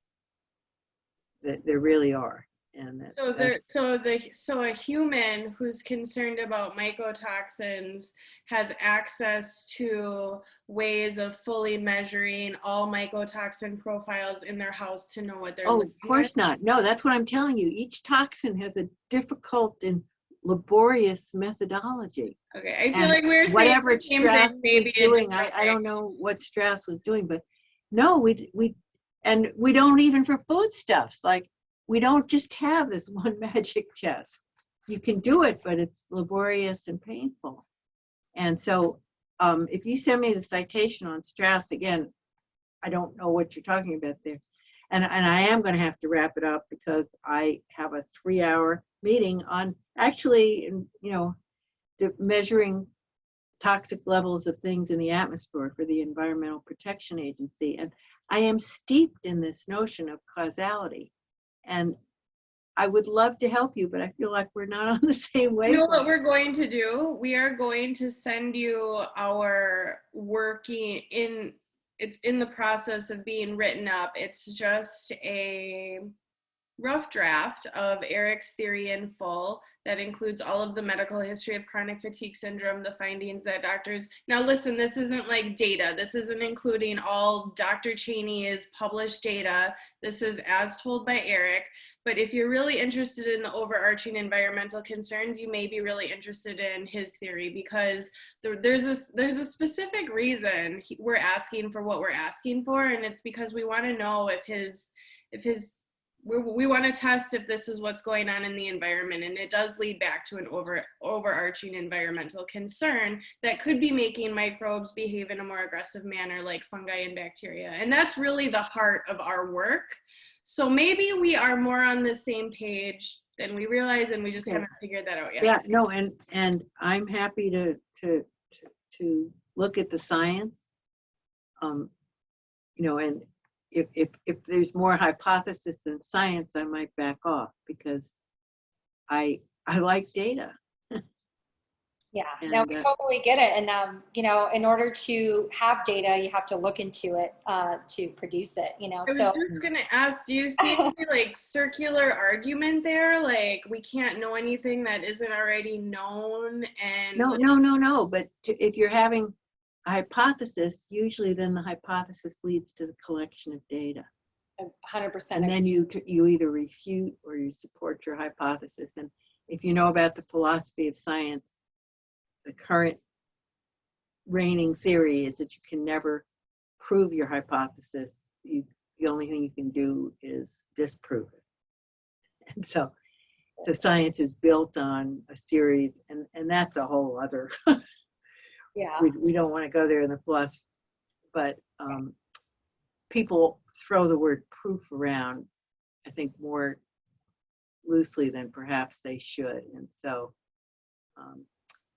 That there really are. And so a human who's concerned about mycotoxins has access to ways of fully measuring all mycotoxin profiles in their house to know what they're of looking course not. No, that's what I'm telling you. Each toxin has a difficult and laborious methodology. at. Okay, I feel And like we're whatever saying the same Strauss thing, maybe was doing, I don't know what Strauss was doing, but no, we don't even for foodstuffs. Like, we don't just have this one magic chest. You can do it, but it's laborious and painful. And so if you send me the citation on Strauss, again, I don't know what you're talking about there. And I am going to have to wrap it up because I have a 3-hour meeting on actually, measuring toxic levels of things in the atmosphere for the Environmental Protection Agency. And I am steeped in this notion of causality. And I would love to help you, but I feel like we're not on the same wavelength. You know what we're going to do? We are going to send you our it's in the process of being written up. It's just a rough draft of Eric's theory in full that includes all of the medical history of chronic fatigue syndrome, the findings that doctors, now listen, this isn't like data. This isn't including all Dr. Cheney's published data. This is as told by Eric. But if you're really interested in the overarching environmental concerns, you may be really interested in his theory, because there's a specific reason we're asking for what we're asking for, and it's because we want to know we want to test if this is what's going on in the environment, and it does lead back to an overarching environmental concern that could be making microbes behave in a more aggressive manner, like fungi and bacteria. And that's really the heart of our work. So maybe we are more on the same page than we realize, and we just haven't figured that out yet. Yeah, no, and I'm happy to look at the science, and if there's more hypothesis than science, I might back off because I like data. Yeah, And, no, we totally get it. And, in order to have data, you have to look into it to produce it, I was just going to ask, do you see any circular argument there? Like, we can't know anything that isn't already known? And No. But if you're having a hypothesis, usually then the hypothesis leads to the collection of data. 100%. And then you either refute or you support your hypothesis. And if you know about the philosophy of science, the current reigning theory is that you can never prove your hypothesis. The only thing you can do is disprove it. And so science is built on a series, and that's a whole other. Yeah. We don't want to go there in the philosophy, but people throw the word proof around, I think, more loosely than perhaps they should. And so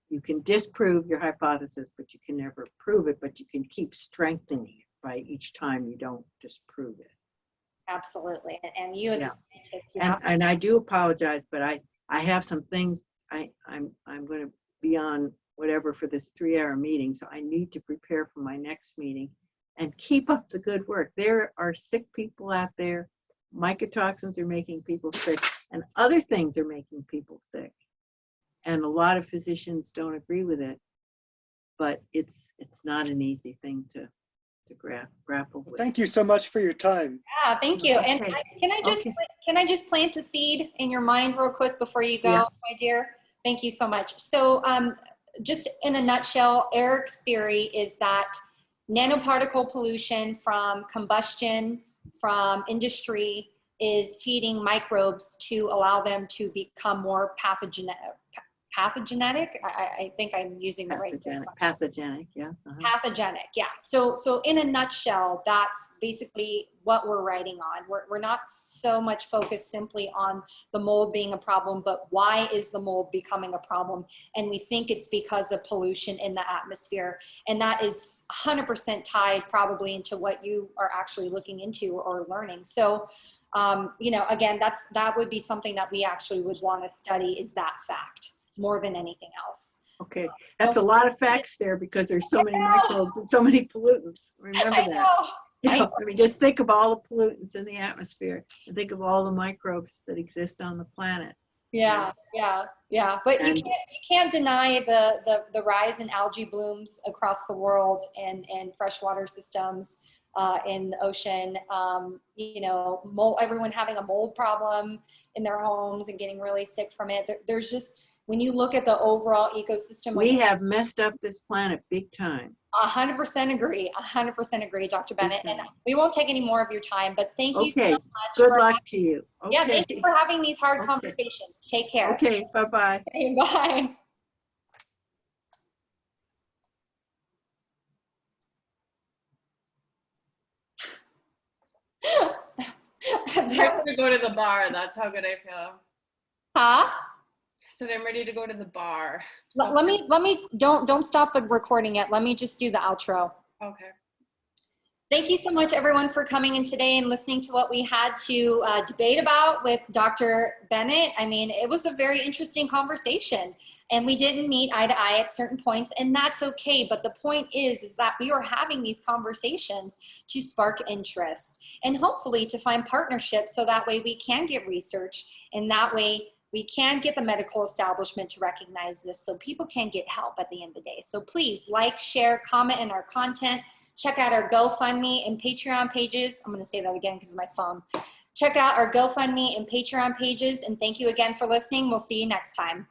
you can disprove your hypothesis, but you can never prove it, but you can keep strengthening it by each time you don't disprove it. Absolutely. And you as a scientist, and I do apologize, but I have some things I'm going to be on whatever whatever for this 3-hour meeting, so I need to prepare for my next meeting and keep up the good work. There are sick people out there. Mycotoxins are making people sick, and other things are making people sick. And a lot of physicians don't agree with it, but it's not an easy thing to grapple with. Thank you so much for your time. Yeah, thank you. And Okay. can I just plant a seed in your mind real quick before you go, Yeah. my dear? Thank you so much. So just in a nutshell, Eric's theory is that nanoparticle pollution from combustion, from industry, is feeding microbes to allow them to become more pathogenic. I think I'm using the right word. Pathogenic, yeah. Pathogenic, yeah. So in a nutshell, that's basically what we're writing on. We're not so much focused simply on the mold being a problem, but why is the mold becoming a problem? And we think it's because of pollution in the atmosphere. And that is 100% tied probably into what you are actually looking into or learning. So, you know, again, that would be something that we actually would want to study, is that fact more than anything else. Okay, that's a lot of facts there because there's so many microbes and so many pollutants. Remember that. You know, I mean, just think of all the pollutants in the atmosphere and think of all the microbes that exist on the planet. Yeah. But you can't deny the rise in algae blooms across the world and freshwater systems in the ocean. You know, everyone having a mold problem in their homes and getting really sick from it. There's just, when you look at the overall ecosystem, We have messed up this planet big time. 100% agree. 100% agree, Dr. Bennett. And we won't take any more of your time, but thank you so much. Good luck to you. Okay. Yeah, thank you for having these hard conversations. Take care. Okay, bye-bye. Okay, bye. I'm ready to go to the bar. That's how good I feel. Huh? I said I'm ready to go to the bar. So let me don't stop the recording yet. Let me just do the outro. Okay. Thank you so much, everyone, for coming in today and listening to what we had to debate about with Dr. Bennett. I mean, it was a very interesting conversation, and we didn't meet eye to eye at certain points, and that's okay. But the point is that we are having these conversations to spark interest and hopefully to find partnerships so that way we can get research, and that way we can get the medical establishment to recognize this so people can get help at the end of the day. So please like, share, comment in our content. Check out our GoFundMe and Patreon pages. I'm going to say that again because it's my phone. Check out our GoFundMe and Patreon pages. And thank you again for listening. We'll see you next time.